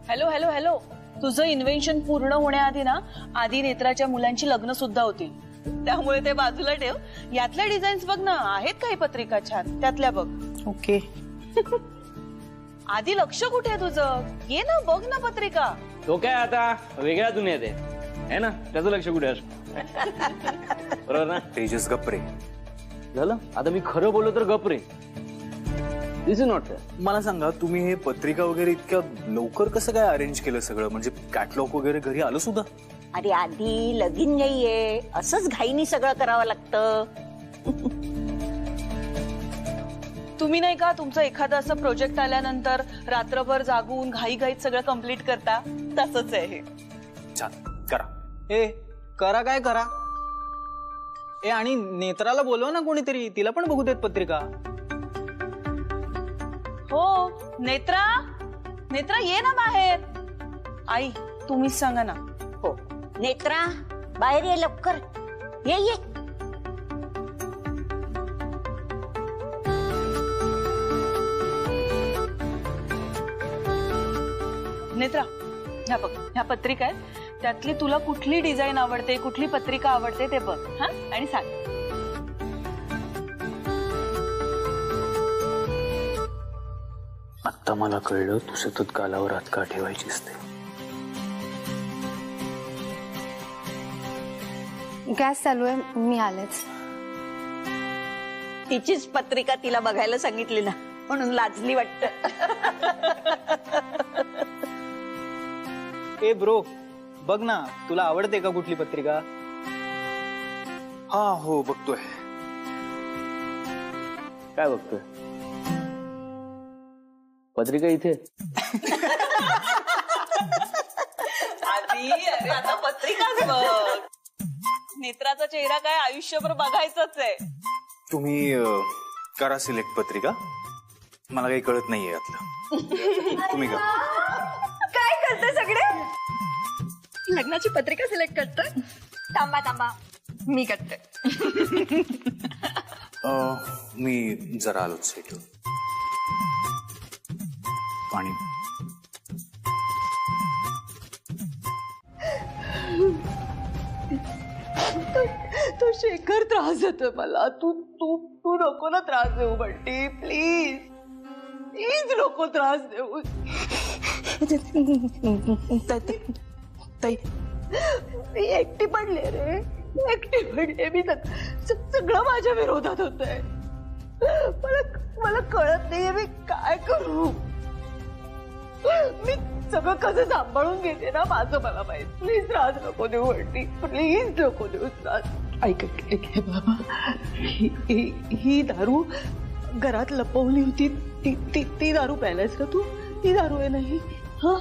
Speaker 6: हॅलो हॅलो हॅलो, तुझं इन्व्हेन्शन पूर्ण होण्याआधी ना आधी नेत्राच्या मुलांची लग्न सुद्धा होतील. त्यामुळे ते बाजूला ठेव. यातल्या डिझाईन्स बघ ना, आहेत काही पत्रिका छान, त्यातल्या बघ.
Speaker 16: ओके.
Speaker 6: आधी लक्ष कुठे आहे तुझं? ये ना, बघ ना पत्रिका.
Speaker 9: तो काय आता वेगळ्या दुनियेत आहे ना, त्याचं लक्ष कुठे असतं? बरोबर ना?
Speaker 1: तेजस, गप्रे
Speaker 9: झालं. आता मी खरं बोललो तर गप्रे. दिस इज नॉट.
Speaker 1: मला सांगा, तुम्ही हे पत्रिका वगैरे इतक्या लवकर कसं काय अरेंज केलं सगळं? म्हणजे कॅटलॉग वगैरे घरी आलं सुद्धा?
Speaker 14: अरे आधी लगीन नाहीये, असंच घाईनी सगळं करावं लागतं.
Speaker 6: तुम्ही नाही का तुमचं एखादं असं प्रोजेक्ट आल्यानंतर रात्रभर जागून घाईघाईत सगळं कम्प्लीट करता? तसंच आहे हे.
Speaker 1: छान, करा.
Speaker 16: ए करा काय करा. ए आणि नेत्राला बोलवा ना कोणीतरी, तिला पण बघू देत पत्रिका.
Speaker 6: हो, नेत्रा, नेत्रा ये ना बाहेर. आई, तुम्हीच सांगा ना.
Speaker 14: हो, नेत्रा बाहेर ये लवकर. ये ये.
Speaker 6: नेत्रा, ह्या बघ, ह्या पत्रिका आहेत. त्यातली तुला कुठली डिझाईन आवडते, कुठली पत्रिका आवडते ते बघ हा, आणि सांग.
Speaker 1: आता मला कळलं तू सतत गालावर हात का ठेवायचीस ते.
Speaker 2: गॅस चालू आहे, मी आलेच.
Speaker 14: तिचीच पत्रिका तिला बघायला सांगितली ना, म्हणून लाजली वाटत.
Speaker 16: ए ब्रो, बघ ना, तुला आवडते का कुठली पत्रिका?
Speaker 1: हा हो, बघतोय.
Speaker 9: काय बघतोय? पत्रिका इथे.
Speaker 6: आधी अरे आता पत्रिकाच बघ. नेत्राचा चेहरा काय आयुष्यभर बघायचाच आहे.
Speaker 1: तुम्ही करा सिलेक्ट पत्रिका. मला काही कळत नाहीये यातलं. तुम्ही करा.
Speaker 5: काय करते सगळे? लग्नाची पत्रिका सिलेक्ट करतोय? थांबा थांबा, मी करते.
Speaker 1: मी जरा आलोच इथं. पाणी.
Speaker 15: तो शेखर त्रास देतोय मला. तू तू तू नको ना त्रास देऊ बंटी, प्लीज प्लीज नको त्रास देऊ. मी एकटी पडले रे, एकटी पडले मी. सगळं माझ्या विरोधात होतंय. मला कळत नाहीये मी काय करू. मी सगळं कसं सांभाळून घेते ना माझं मला माहित. प्लीज त्रास नको देऊ बंटी, प्लीज नको देऊ त्रास. ऐक बाबा, ही दारू घरात लपवली होती. ती दारू प्यायलास का तू? ती दारू आहे नाही? हा,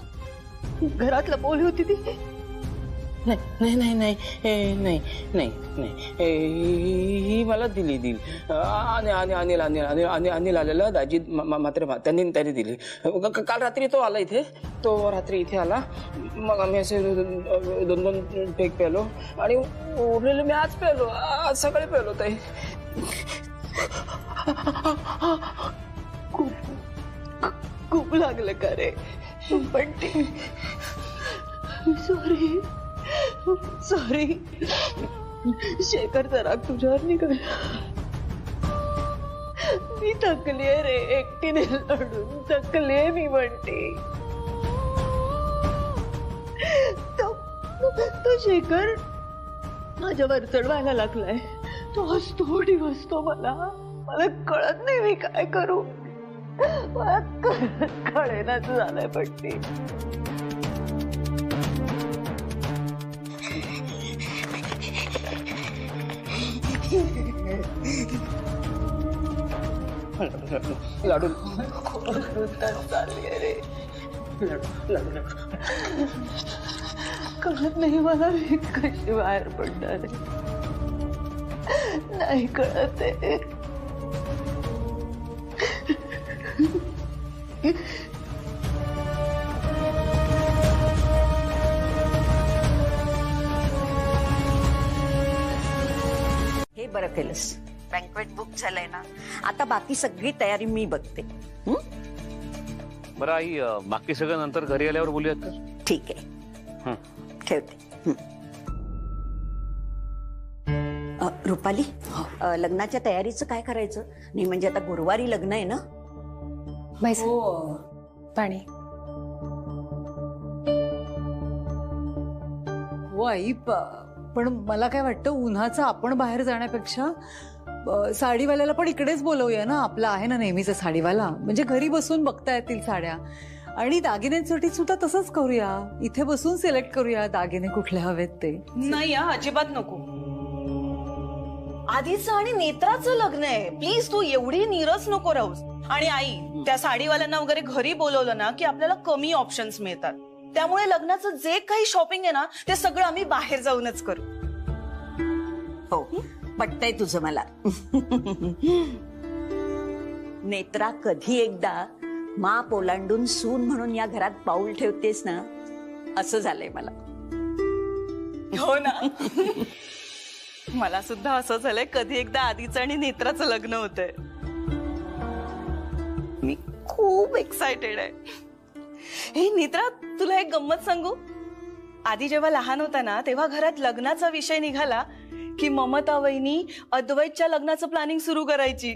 Speaker 15: घरात लपवली होती ती?
Speaker 9: नाही नाही नाही नाही नाही ही मला दिली. अनिल आलेला दाजी मात्र त्यांनी दिली. काल रात्री तो आला इथे. तो रात्री इथे आला. मग आम्ही असे 2 पेग प्यालो आणि उरलेलं मी आज प्यालो. आज सकाळी प्यालो. ताई
Speaker 15: खूप लागलं का रे? पण सॉरी शेखरचा राग तुझ्यावर निघाला. मी थकलीये रे, एकटीने लढून थकलीये मी म्हणते. तो शेखर माझ्यावर चढवायला लागलाय. तो हसतो दिवसतो. मला कळत नाही मी काय करू. मला कळेनाच झालंय पट्टी.
Speaker 9: लाडू
Speaker 15: चालली रे. कळत नाही मला मी कशी बाहेर पडणार आहे. नाही कळत आहे.
Speaker 14: हे बरं केलंस, बँक्वेट बुक झालंय ना. आता बाकी सगळी तयारी मी बघते.
Speaker 10: बरं आई, बाकी सगळं नंतर घरी आल्यावर बोलूयात का?
Speaker 14: ठीक आहे, ठेवते. रुपाली, लग्नाच्या तयारीचं काय करायचं? नाही म्हणजे आता गुरुवारी लग्न आहे ना.
Speaker 8: हो पाणी.
Speaker 3: हो आई, पण मला काय वाटतं उन्हाचं आपण बाहेर जाण्यापेक्षा साडीवाल्याला पण इकडेच बोलवूया ना. आपला आहे ना नेहमीचा साडीवाला. म्हणजे घरी बसून बघता येतील साड्या. आणि दागिन्यांसाठी सुद्धा तसंच करूया. इथे बसून सिलेक्ट करूया दागिने कुठले हवेत ते.
Speaker 6: नाही अजिबात नको. आधीचं आणि नेत्राचं लग्न आहे. प्लीज तू एवढी नीरस नको राहूस. आणि आई, त्या साडीवाल्यांना वगैरे घरी बोलवलं ना की आपल्याला कमी ऑप्शन्स मिळतात. त्यामुळे लग्नाचं जे काही शॉपिंग आहे ना ते सगळं आम्ही बाहेर जाऊनच करू.
Speaker 14: हो, पटतंय तुझं मला. नेत्रा, कधी एकदा माप ओलांडून सून म्हणून या घरात पाऊल ठेवतेस ना, असं झालंय मला.
Speaker 6: हो ना. मला सुद्धा असं झालंय कधी एकदा आधीचं आणि नेत्राचं लग्न होतंय. मी खूप एक्सायटेड आहे. हे नेत्रा, तुला एक गंमत सांगू? आधी जेव्हा लहान होता ना तेव्हा घरात लग्नाचा विषय निघाला की ममता वहिनी अद्वैतच्या लग्नाचं प्लॅनिंग सुरू करायची.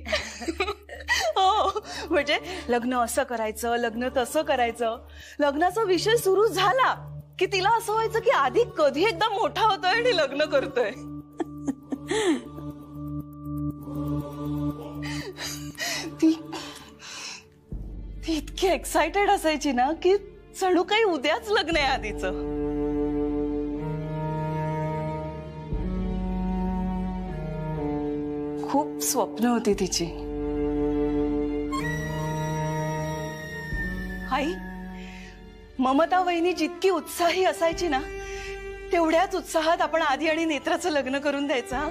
Speaker 6: हो, म्हणजे लग्न असं करायचं, लग्न तसं करायचं. लग्नाचा विषय सुरू झाला की तिला असं व्हायचं की आधी कधी एकदा मोठा होतोय आणि लग्न करतोय. ती इतकी एक्सायटेड असायची ना की जणू काही उद्याच लग्न आहे आधीचं. खूप स्वप्न होती तिची. आई, ममता वहिनी जितकी उत्साही असायची ना तेवढ्याच उत्साहात आपण आधी आणि नेत्राचं लग्न करून द्यायचं हा?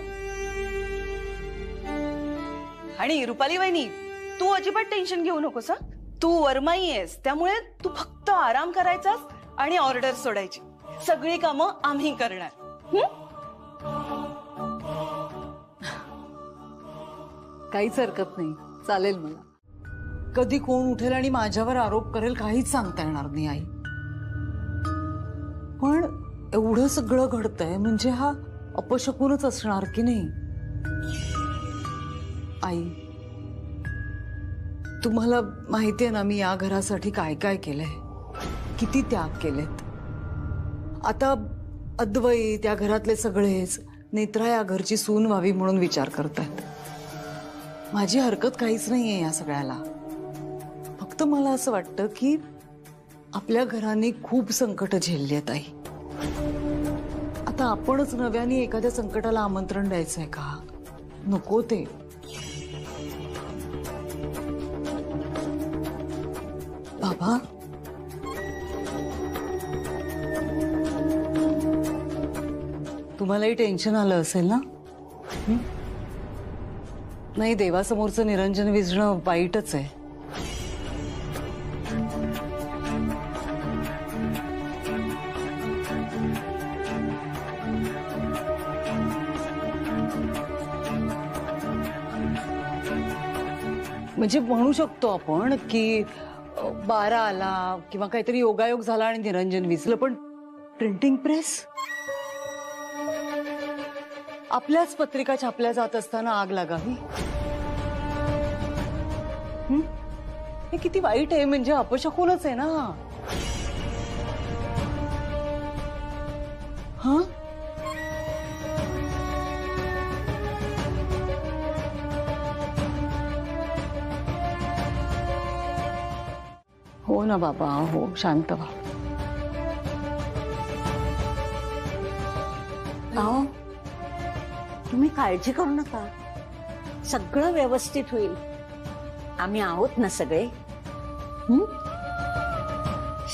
Speaker 6: आणि रुपाली वहिनी, तू अजिबात टेन्शन घेऊ नकोस हा. तू वरमाई आहेस, त्यामुळे तू फक्त आराम करायचास आणि ऑर्डर सोडायची. सगळी कामं आम्ही करणार.
Speaker 3: काहीच हरकत नाही, चालेल मला. कधी कोण उठेल आणि माझ्यावर आरोप करेल काहीच सांगता येणार नाही आई. पण एवढं सगळं घडतंय म्हणजे हा अपशकुनच असणार की नाही. आई, तुम्हाला माहितीये ना मी या घरासाठी काय काय केलंय, किती त्याग केलेत. आता अद्वैत, या घरातले सगळेच नेत्रा या घरची सून व्हावी म्हणून विचार करतायत. माझी हरकत काहीच नाहीये या सगळ्याला. फक्त मला असं वाटतं की आपल्या घराने खूप संकट झेलली आहेत आई. आता आपणच नव्याने एखाद्या संकटाला आमंत्रण द्यायचंय का? नको ते. बाबा, तुम्हालाही टेन्शन आलं असेल ना? नाही, देवासमोरचं निरंजन विझणं वाईटच आहे. म्हणजे म्हणू शकतो आपण की 12 आला किंवा काहीतरी योगायोग झाला आणि निरंजन विझलं, पण प्रिंटिंग प्रेस, आपल्याच पत्रिका छापल्या जात असताना आग लागावी, हे किती वाईट आहे. म्हणजे अपशकुनच आहे ना. हा, हो ना बाबा, हो, शांत व्हा.
Speaker 14: अहो, तुम्ही काळजी करू नका, सगळं व्यवस्थित होईल. आम्ही आहोत ना सगळे.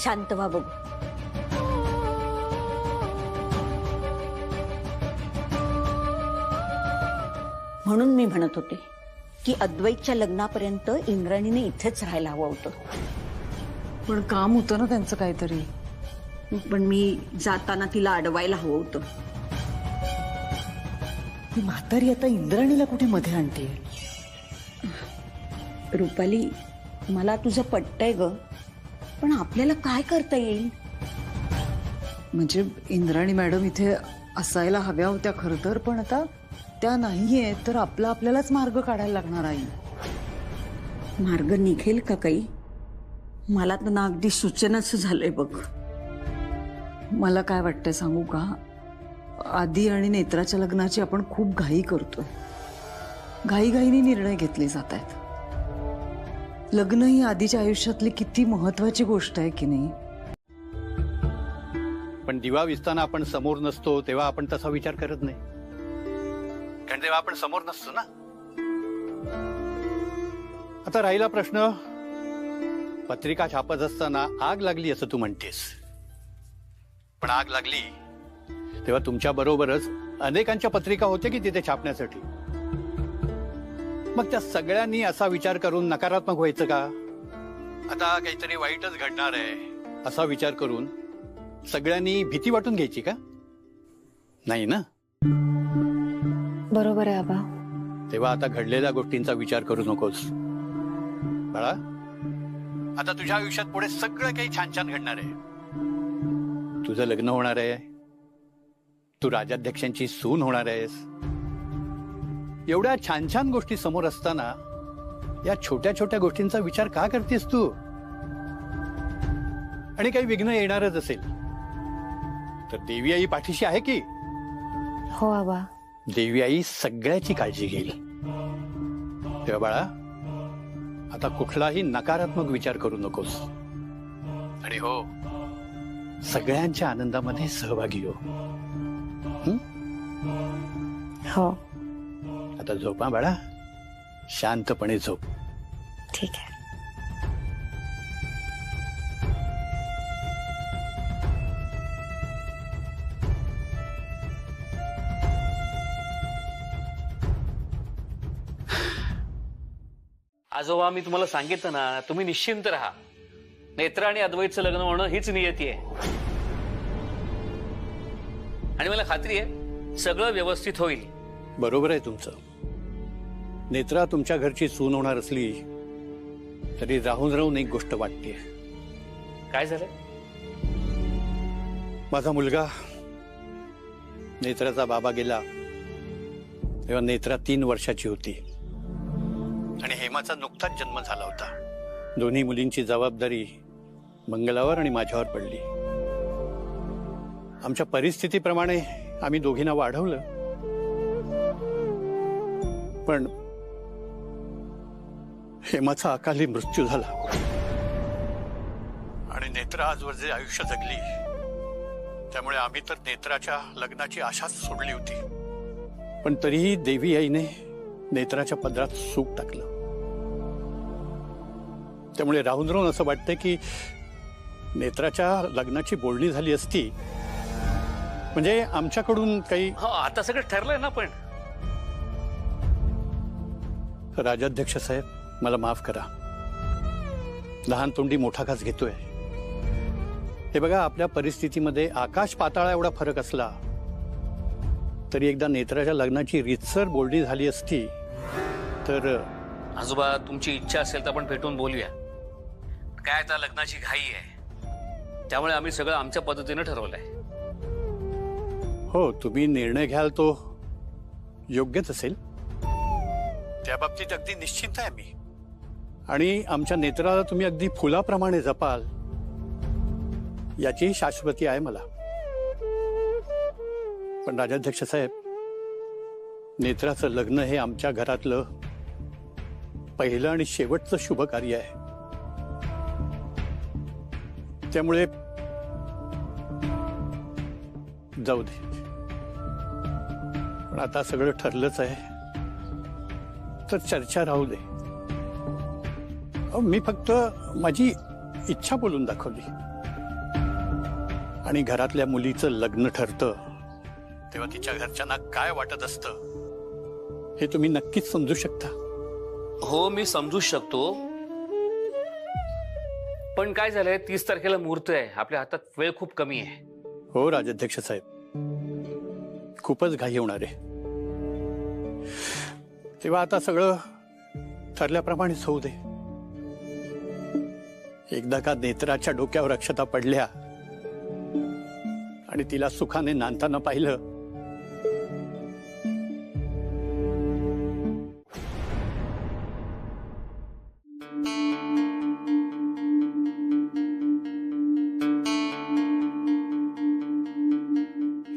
Speaker 14: शांत व्हा बघू. म्हणून मी म्हणत होते की अद्वैतच्या लग्नापर्यंत इंद्राणीने इथेच राहायला हवं होतं.
Speaker 3: पण काम होतं ना त्यांचं काहीतरी.
Speaker 14: पण मी जाताना तिला अडवायला हवं होतं.
Speaker 3: ती म्हातारी आता इंद्राणीला कुठे मध्ये आणते?
Speaker 14: रुपाली, मला तुझं पटतंय ग, पण आपल्याला काय करता येईल?
Speaker 3: म्हणजे इंद्राणी मॅडम इथे असायला हव्या होत्या खरं तर, पण आता त्या नाहीये, तर आपल्यालाच मार्ग काढायला लागणार आई.
Speaker 14: मार्ग निघेल का काही? मला तर ना अगदी सूचनाच झालंय बघ.
Speaker 3: मला काय वाटतंय सांगू का? आदी आणि नेत्राच्या लग्नाची आपण खूप घाई करतो. घाईघाईने निर्णय घेतले जात आहेत. लग्न ही आधीच्या आयुष्यातली किती महत्वाची गोष्ट आहे की नाही.
Speaker 13: पण दिवा विसताना आपण समोर नसतो तेव्हा आपण तसा विचार करत नाही, कारण तेव्हा आपण समोर नसतो ना. आता राहिला प्रश्न, पत्रिका छापत असताना आग लागली असं तू म्हणतेस, पण आग लागली तेव्हा तुमच्या बरोबरच अनेकांच्या पत्रिका होत्या की तिथे छापण्यासाठी. मग त्या सगळ्यांनी असा विचार करून नकारात्मक व्हायचं का? आता काहीतरी वाईटच घडणार आहे असा विचार करून सगळ्यांनी भीती वाटून घ्यायची का? नाही ना.
Speaker 2: बरोबर आहे आबा.
Speaker 13: तेव्हा आता घडलेल्या गोष्टींचा विचार करू नकोस बाळा. आता तुझ्या आयुष्यात पुढे सगळं काही छान छान घडणार आहे. तुझं लग्न होणार आहे, तू राजाध्यक्षांची सून होणार आहेस. एवढ्या छान छान गोष्टी समोर असताना या छोट्या छोट्या गोष्टींचा विचार का करतेस तू? आणि काही विघ्न येणारच असेल तर देवी आई पाठीशी आहे की?
Speaker 2: हो आबा.
Speaker 13: देवी आई सगळ्याची काळजी घेईल. तेव्हा बाळा, आता कुठलाही नकारात्मक विचार करू नकोस. आणि हो, सगळ्यांच्या आनंदामध्ये सहभागी हो.
Speaker 2: हो.
Speaker 13: आता झोपा बाळा, शांतपणे झोप.
Speaker 2: ठीक आहे.
Speaker 10: आजोबा मी तुम्हाला सांगितलं ना, तुम्ही निश्चिंत राहा. नेत्रा आणि अद्वैतचं लग्न होणं हीच नियती आहे. आणि मला खात्री आहे सगळं व्यवस्थित होईल.
Speaker 13: बरोबर आहे तुमचं. नेत्रा तुमच्या घरची सून होणार असली तरी राहून राहून एक गोष्ट वाटते.
Speaker 10: काय झालं?
Speaker 13: माझा मुलगा नेत्राचा बाबा गेला तेव्हा नेत्रा 3 वर्षाची होती आणि हेमाचा नुकताच जन्म झाला होता. दोन्ही मुलींची जबाबदारी मंगलावर आणि माझ्यावर पडली. आमच्या परिस्थितीप्रमाणे आम्ही दोघींना वाढवलं, पण हेमाचा अकाली मृत्यू झाला आणि नेत्रा आजवर जे आयुष्य जगली त्यामुळे आम्ही तर नेत्राच्या लग्नाची आशाच सोडली होती. पण तरीही देवी आईने नेत्राच्या पदरात सूप टाकलं. त्यामुळे राहून राहून असं वाटतंय की नेत्राच्या लग्नाची बोलणी झाली असती म्हणजे आमच्याकडून काही.
Speaker 10: आता सगळं ठरलंय ना. पण
Speaker 13: राजाध्यक्ष साहेब, मला माफ करा. लहान तोंडी मोठा घास घेतोय. हे बघा, आपल्या परिस्थितीमध्ये आकाश पाताळा एवढा फरक असला तरी एकदा नेत्राच्या लग्नाची रीतसर बोलणी झाली असती तर.
Speaker 10: आजोबा, तुमची इच्छा असेल तर आपण भेटून बोलूया. काय आता लग्नाची घाई आहे त्यामुळे आम्ही सगळं आमच्या पद्धतीने ठरवलंय.
Speaker 13: हो, तुम्ही निर्णय घ्याल तो योग्यच असेल. त्या बाबतीत अगदी निश्चित आहे मी. आणि आमच्या नेत्राला तुम्ही अगदी फुलाप्रमाणे जपाल याची शाश्वती आहे मला. पण राजाध्यक्ष साहेब, नेत्राचं लग्न हे आमच्या घरातलं पहिलं आणि शेवटचं शुभ कार्य आहे. त्यामुळे जाऊ दे. पण आता सगळं ठरलंच आहे तर चर्चा राहू दे. मी फक्त माझी इच्छा बोलून दाखवली. आणि घरातल्या मुलीचं लग्न ठरतं तेव्हा तिच्या घरच्यांना काय वाटत असतं हे तुम्ही नक्कीच समजू शकता.
Speaker 10: हो, मी समजू शकतो. पण काय झालंय, 30 तारखेला मुहूर्त आहे. आपल्या हातात वेळ खूप कमी आहे.
Speaker 13: हो राजाध्यक्ष साहेब, खूपच घाई होणार आहे. तेव्हा आता सगळं ठरल्याप्रमाणेच होऊ दे. एकदा का नेत्राच्या डोक्यावर अक्षता पडल्या आणि तिला सुखाने नांदताना पाहिलं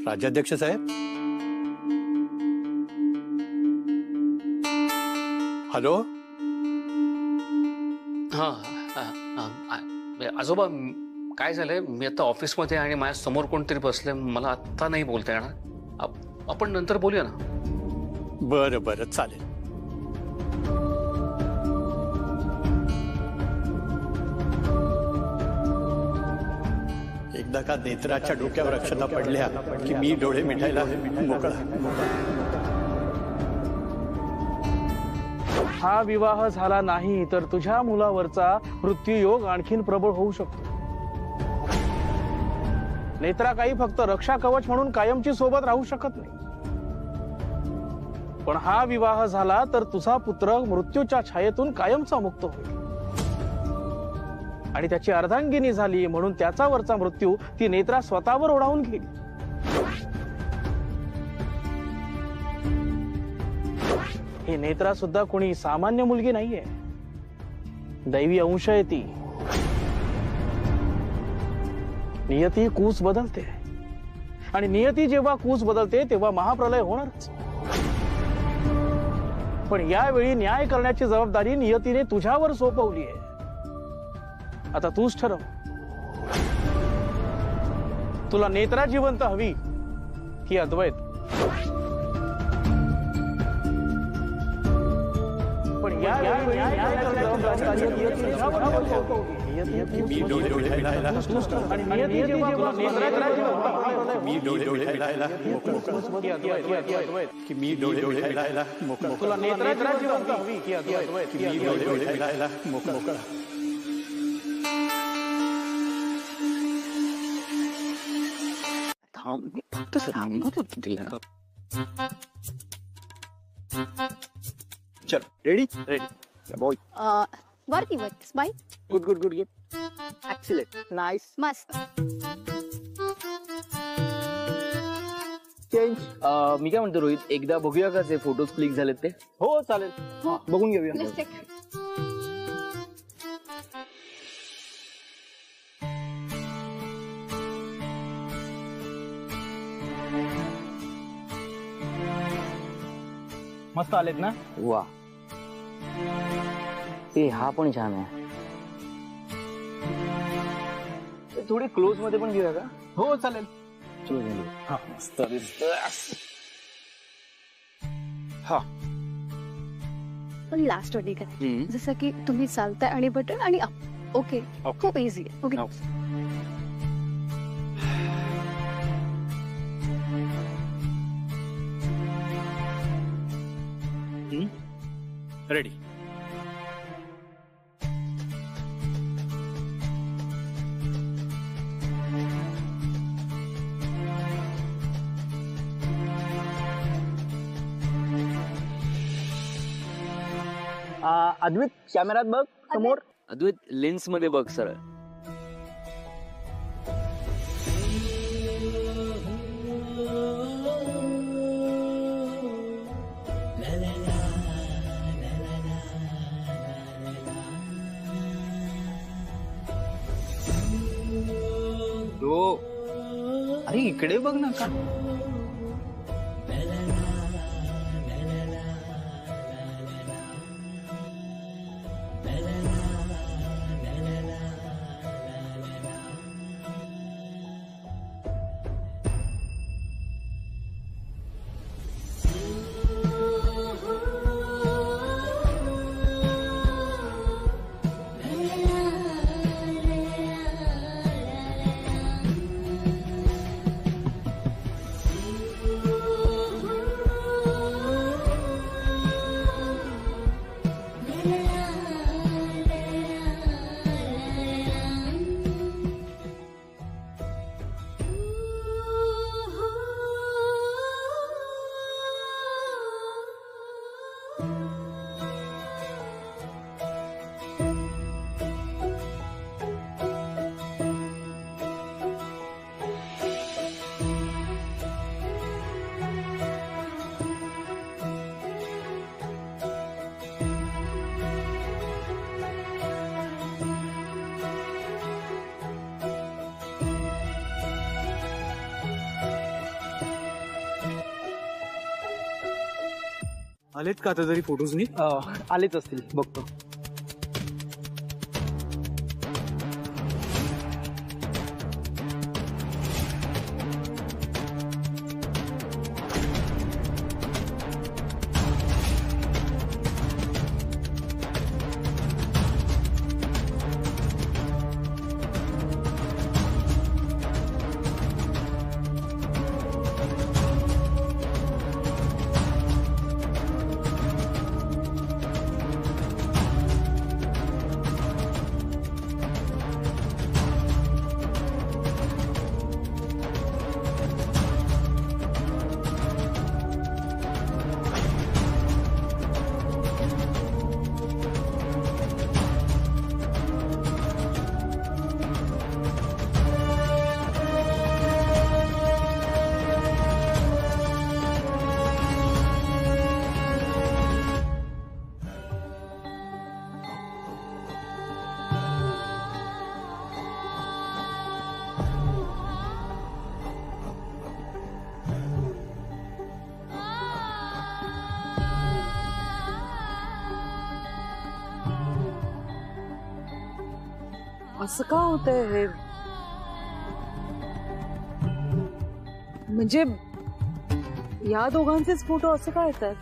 Speaker 13: राजाध्यक्ष साहेब. हॅलो.
Speaker 10: हा, आजोबा काय झालंय, मी आता ऑफिसमध्ये आणि माझ्या समोर कोणतरी बसले. मला आता नाही बोलता येणार. आपण नंतर बोलूया ना.
Speaker 13: बरं बरं, चालेल. एकदा का नेत्राच्या डोक्यावर अक्षता पडल्या की मी डोळे मिटायला मोकळा.
Speaker 7: हा विवाह झाला नाही तर तुझ्या मुलावरचा मृत्यूयोग आणखीन प्रबळ होऊ शकतो. नेत्रा काही फक्त रक्षा कवच म्हणून कायमची सोबत राहू शकत नाही. पण हा विवाह झाला तर तुझा पुत्र मृत्यूच्या छायेतून कायमचा मुक्त होईल. आणि त्याची अर्धांगिनी झाली म्हणून त्याचा वरचा मृत्यू ती नेत्रा स्वतःवर ओढावून घेईल. ही नेत्रा सुद्धा कोणी सामान्य मुलगी नाहीये. दैवी अंश आहे ती. नियती कूच बदलते आणि नियती जेव्हा कूच बदलते तेव्हा महाप्रलय होणारच. पण यावेळी न्याय करण्याची जबाबदारी नियतीने तुझ्यावर सोपवली आहे. आता तूच ठरव, तुला नेत्रा जिवंत हवी की अद्वैत. पण यावेळी न्याय करण्याची
Speaker 9: फक्त सांगत होतो तिला.
Speaker 16: चल रेडी बॉय.
Speaker 17: वरती bye.
Speaker 16: Good good good good. Excellent nice
Speaker 17: मस्त.
Speaker 16: चेंज.
Speaker 9: मी काय म्हणतो रोहित, एकदा बघूया का ते फोटोज क्लिक झालेत ते?
Speaker 16: हो चालेल, बघून घेऊया. मस्त आलेत ना?
Speaker 9: वा, ते हा पण छान आहे. थोडी क्लोज मध्ये पण घेऊया का?
Speaker 16: हो चालेल.
Speaker 9: हा मस्त दिसत. हा
Speaker 17: पण लास्ट वाटी काय, जसं की तुम्ही चालताय आणि बटन आणि अप. ओके, खूप इझी आहे. Okay
Speaker 16: ready. अद्वैत कॅमेरात बघ समोर.
Speaker 9: अद्वैत लेन्स मध्ये बघ सरळ.
Speaker 16: अरे इकडे बघ ना का.
Speaker 1: आलेत का आता तरी फोटोज नी?
Speaker 16: आलेच असतील, बघतो.
Speaker 3: असं का होतंय हे? म्हणजे या दोघांचेच फोटो असं काय येतात?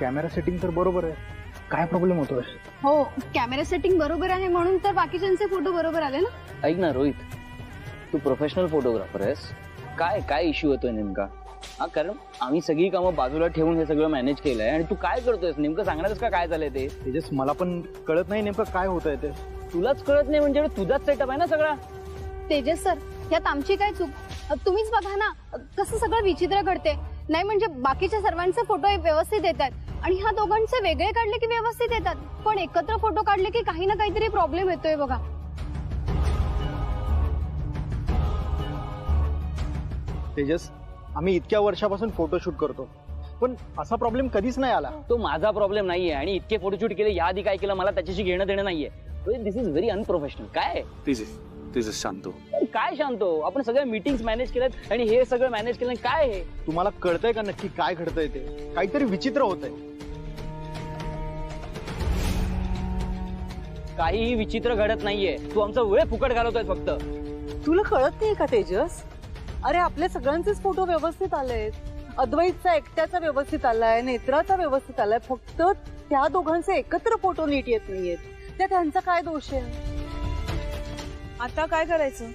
Speaker 16: कॅमेरा सेटिंग तर बरोबर आहे, काय प्रॉब्लेम होतोय?
Speaker 17: हो, कॅमेरा सेटिंग बरोबर आहे म्हणून तर बाकीच्यांचे फोटो बरोबर आले ना.
Speaker 16: ऐक ना रोहित, तू प्रोफेशनल फोटोग्राफर आहेस, काय काय इश्यू होतोय नेमका? कारण आम्ही सगळी कामं बाजूला ठेवून हे सगळं मॅनेज केलंय आणि तू काय करतोयस नेमकं सांगणारच का काय झालंय ते? तेजस, मला पण कळत नाही नेमकं काय होतंय ते. तुलाच कळत नाही म्हणजे तुझाच सेटअप आहे ना सगळा.
Speaker 17: तेजस सर, यात आमची काय चूक? तुम्हीच बघा ना कसं सगळं विचित्र घडते. नाही म्हणजे बाकीच्या सर्वांचे फोटो व्यवस्थित येतात आणि ह्या दोघांचे वेगळे काढले की व्यवस्थित येतात, पण एकत्र फोटो काढले की काही ना काहीतरी प्रॉब्लेम येतोय बघा.
Speaker 16: तेजस, आम्ही इतक्या वर्षापासून फोटोशूट करतो पण असा प्रॉब्लेम कधीच नाही आला.
Speaker 9: तो माझा प्रॉब्लेम नाहीये आणि इतके फोटोशूट केले याआधी काय केलं मला त्याच्याशी घेणं देणं नाहीये. दिस इज व्हेरी अनप्रोफेशनल. काय
Speaker 1: तेजस शांत हो.
Speaker 9: काय शांत हो? आपण सगळ्या मीटिंग्स मॅनेज केल्यात आणि हे सगळं मॅनेज केलं. काय हे
Speaker 16: तुम्हाला कळतंय का नक्की काय घडतंय ते? काहीतरी विचित्र होतंय.
Speaker 9: काहीही विचित्र घडत नाहीये. तू आमचा वेळ फुकट घालवतोय फक्त.
Speaker 15: तुला कळत नाही का तेजस? अरे आपल्या सगळ्यांचेच फोटो व्यवस्थित आलेत. अद्वैतचा एकट्याचा व्यवस्थित आलाय, नेत्राचा व्यवस्थित आलाय, फक्त त्या दोघांचे एकत्र फोटो नीट येत नाहीयेत. त्या त्यांचा काय दोष आहे?
Speaker 6: आता काय करायचं?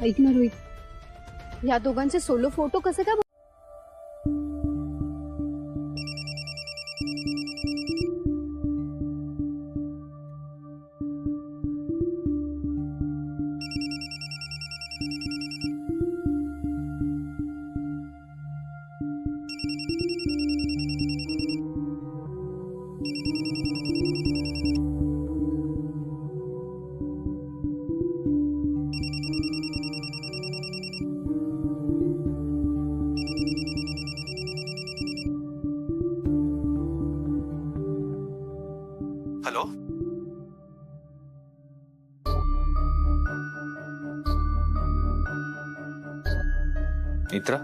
Speaker 17: ऐक ना रोहित, या दोघांचे सोलो फोटो कसे काय?
Speaker 1: हॅलो, नेत्रा,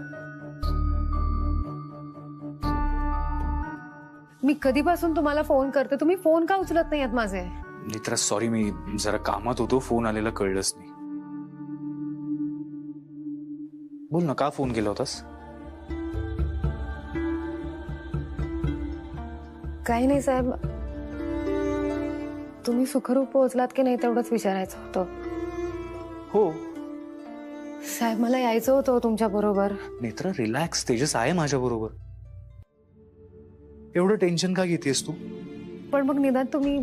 Speaker 18: मी कधीपासून तुम्हाला फोन करते, तुम्ही फोन का उचलत नाही आहात माझे?
Speaker 1: नेत्रा सॉरी, मी जरा कामात होतो, फोन आलेला कळलंच नाही. बोल ना, का फोन केला होतास?
Speaker 18: काही नाही साहेब, तुम्ही सुखरूप पोहोचलात की नाही तेवढंच विचारायचं होतं.
Speaker 1: हो
Speaker 18: साहेब, मला यायचं होतं तुमच्या बरोबर.
Speaker 1: नेत्रा रिलॅक्स, तेजस आहे माझ्या बरोबर. एवढं टेन्शन का घेतेस तू?
Speaker 18: पण मग निदान तुम्ही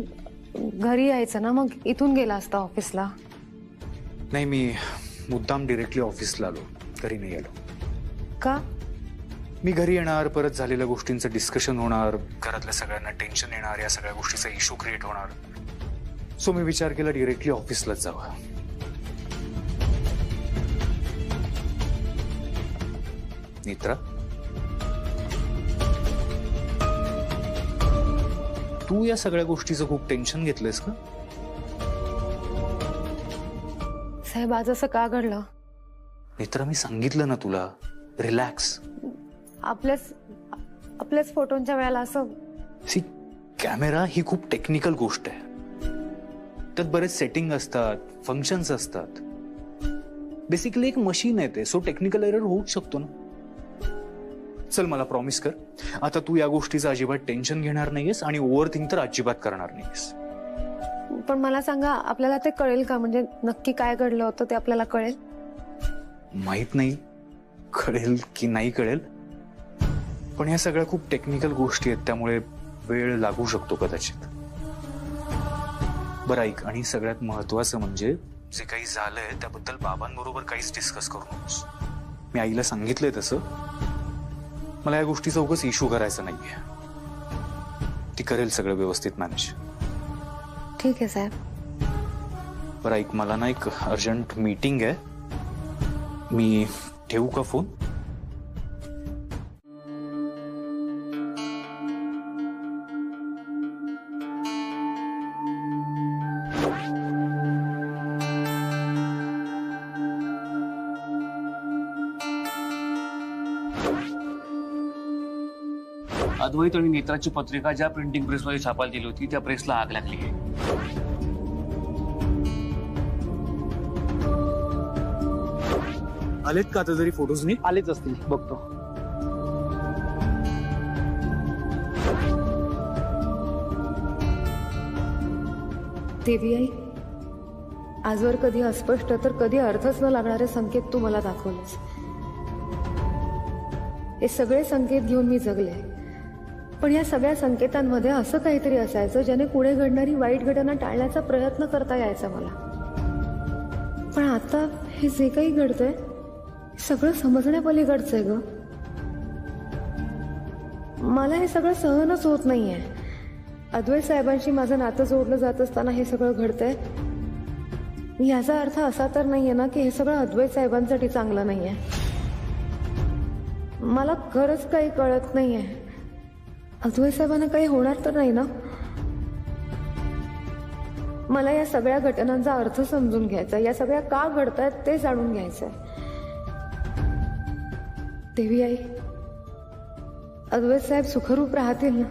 Speaker 18: घरी यायचं ना, मग इथून गेला असता ऑफिसला.
Speaker 1: नाही, मी मुद्दाम डिरेक्टली ऑफिसला आलो, घरी नाही आलो.
Speaker 18: का?
Speaker 1: मी घरी येणार, परत झालेल्या गोष्टींचं डिस्कशन होणार, घरातल्या सगळ्यांना टेन्शन येणार, या सगळ्या गोष्टीचा इश्यू क्रिएट होणार. सो मी विचार केला डिरेक्टली ऑफिसलाच जावं. नेत्रा, तू या सगळ्या गोष्टीचं खूप टेन्शन घेतलंयस का?
Speaker 18: साहेब, आज असं का घडलं?
Speaker 1: नेत्रा, मी सांगितलं ना तुला, रिलॅक्स.
Speaker 18: आपल्याच फोटोंच्या वेळेला असं.
Speaker 1: सी, कॅमेरा ही खूप टेक्निकल गोष्ट आहे. त्यात बरेच सेटिंग असतात, फंक्शन्स असतात. बेसिकली एक मशीन आहे ते, सो टेक्निकल एरर होऊच शकतो ना. चल, मला प्रॉमिस कर, आता तू या गोष्टीचं अजिबात टेन्शन घेणार नाहीयेस आणि ओव्हर थिंक तर अजिबात करणार नाहीयेस.
Speaker 18: पण मला सांगा, आपल्याला ते कळेल का? म्हणजे नक्की काय घडलं होतं ते आपल्याला कळेल?
Speaker 1: माहित नाही कळेल की नाही कळेल, पण ह्या सगळ्या खूप टेक्निकल गोष्टी आहेत, त्यामुळे वेळ लागू शकतो कदाचित. बरं ऐक, आणि सगळ्यात महत्वाचं म्हणजे जे काही झालंय त्याबद्दल बाबांबरोबर काहीच डिस्कस करू नकोस. मी आईला सांगितलंय तसं. मला या गोष्टीचा उगाच इश्यू करायचा नाहीये. ती करेल सगळं व्यवस्थित मॅनेज.
Speaker 18: ठीक आहे साहेब.
Speaker 1: बरं ऐक, मला ना एक अर्जंट मीटिंग आहे, मी ठेवू का फोन?
Speaker 10: अद्वैत आणि नेत्राची पत्रिका ज्या प्रिंटिंग प्रेसमध्ये छापायला दिली होती त्या प्रेसला आग लागली आहे.
Speaker 1: आलेत का आता तरी फोटोज? नी
Speaker 16: आलेच असतील, बघतो.
Speaker 18: देवी आई, आजवर कधी अस्पष्ट तर कधी अर्थच न लागणारे संकेत तू मला दाखवलेस. हे सगळे संकेत घेऊन मी जगले, पण या सगळ्या संकेतांमध्ये असं काहीतरी असायचं ज्याने पुढे घडणारी वाईट घटना टाळण्याचा प्रयत्न करता यायचा मला. पण आता हे जे काही घडतंय सगळं समजण्यापलीकडचंय ग. मला हे सगळं सहनच होत नाहीये. अद्वैत साहेबांशी माझं नातं जोडलं जात असताना हे सगळं घडतंय. याचा अर्थ असा तर नाहीये ना की हे सगळं अद्वैत साहेबांसाठी चांगलं नाहीये. मला खरंच काही कळत नाहीये. अद्वैत साहेबांना काही होणार तर नाही ना? मला या सगळ्या घटनांचा अर्थ समजून घ्यायचा, या सगळ्या का घडतायत ते जाणून घ्यायचंय. देवी आई, अद्वैत साहेब सुखरूप राहतील ना?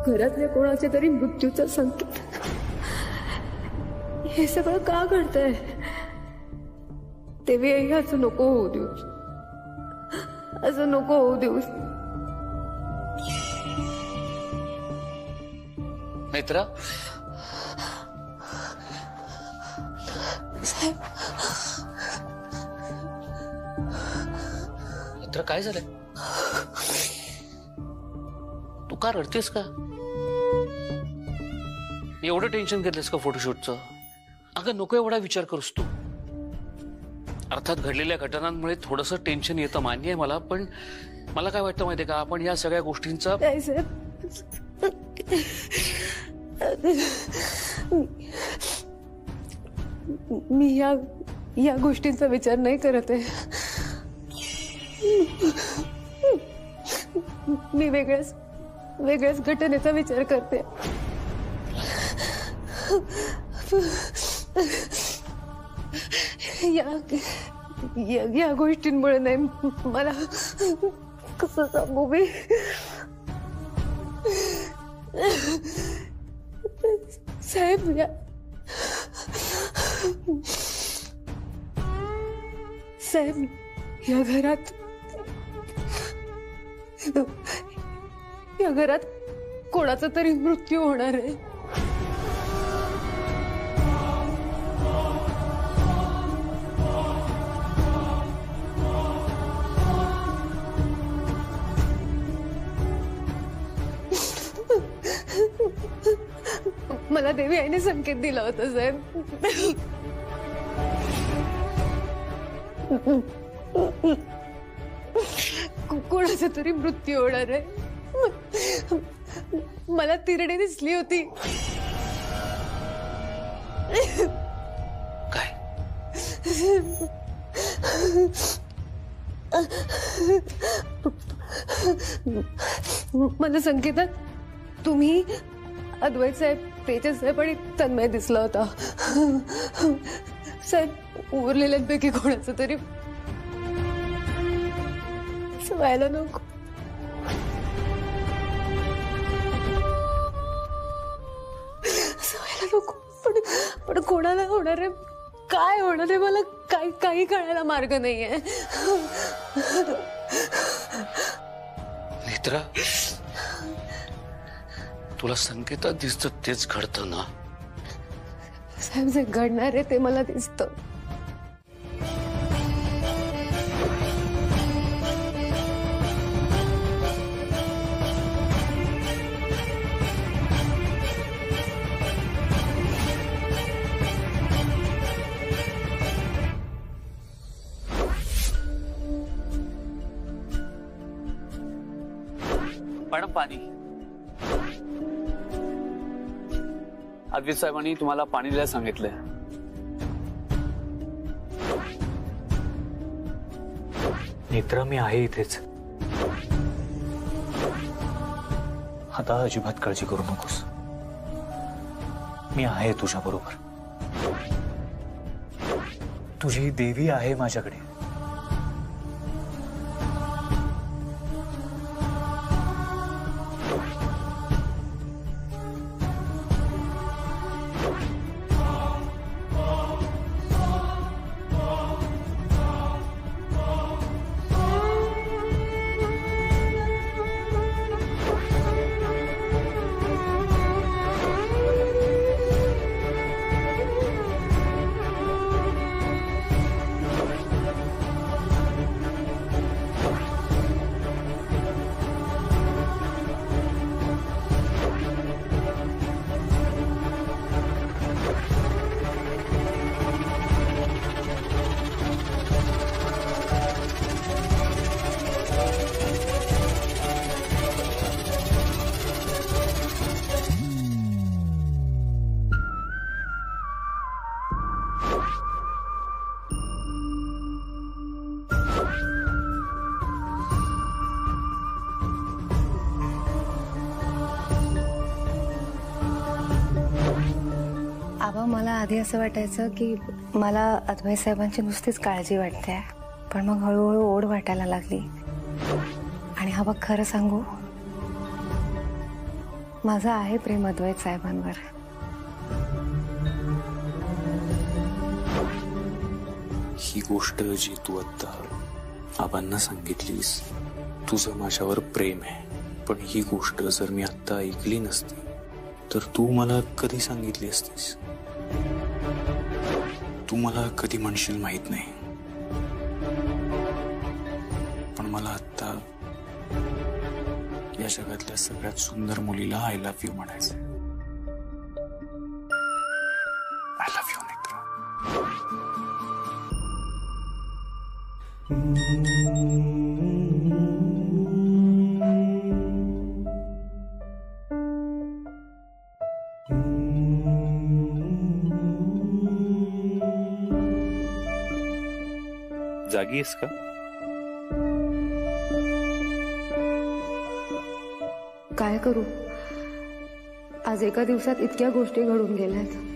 Speaker 18: घरातल्या कोणाच्या तरी मृत्यूचा संकेत. हे सगळं का घडतंय? देवी आई, असं नको होऊ देऊस, असं नको होऊ देऊस.
Speaker 10: नेत्रा, नेत्रा काय झालंय? तू का रडतेस का? एवढं टेन्शन घेतलंस का फोटोशूटचं? अगं नको एवढा विचार करूस तू. अर्थात घडलेल्या घटनांमुळे थोडंसं टेन्शन येतं, मान्य आहे मला, पण मला काय वाटतं माहितीये का, आपण या सगळ्या गोष्टींचा
Speaker 18: मी या गोष्टींचा विचार नाही करत आहे. मी वेगळ्याच घटनेचा विचार करते. या गोष्टींमुळे नाही. मला कसं सांगू मी? साहेब, या घरात कोणाचा तरी मृत्यू होणार आहे. मला देवी आईने संकेत दिला होता साहेब. कोणाचा तरी मृत्यू होणार आहे. मला तिरडी दिसली होती.
Speaker 10: काय?
Speaker 18: मला संकेतात तुम्ही, अद्वैत साहेब, तेजस साहेब आणि तन्मय दिसला होता. साहेब, उरलेल्यांपैकी कोणाचं तरी व्हायला नको. नको, पण कोणाला होणार आहे, काय होणार आहे मला काही कळायला मार्ग नाहीये.
Speaker 10: नेत्रा, तुला संकेतात दिसतं तेच घडतं ना?
Speaker 18: साहेब, जे घडणार आहे ते मला दिसतं.
Speaker 10: मॅडम, पाणी. अद्वैत साहेबांनी तुम्हाला पाणी द्यायला सांगितलंय.
Speaker 1: नेत्रा, मी आहे इथेच. आता अजिबात काळजी करू नकोस. मी आहे तुझ्या बरोबर. तुझी देवी आहे माझ्याकडे.
Speaker 2: आबा, मला आधी असं वाटायचं की मला अद्वैत साहेबांची नुसतीच काळजी वाटते, पण मग हळूहळू ओढ वाटायला लागली. आणि आबा, खरं सांगू, माझं आहे प्रेम अद्वैत साहेबांवर.
Speaker 1: ही गोष्ट जी तू आता आबांना सांगितलीस, तुझं माझ्यावर प्रेम आहे, पण ही गोष्ट जर मी आता ऐकली नसती तर तू मला कधी सांगितली असतीस? तू मला कधी म्हणशील माहित नाही, पण मला आता या जगातल्या सगळ्यात सुंदर मुलीला आय लव्ह यू म्हणायचं. I love you, Netra.
Speaker 10: जागी आहेस का?
Speaker 18: काय करू, आज एका दिवसात इतक्या गोष्टी घडून गेल्यात.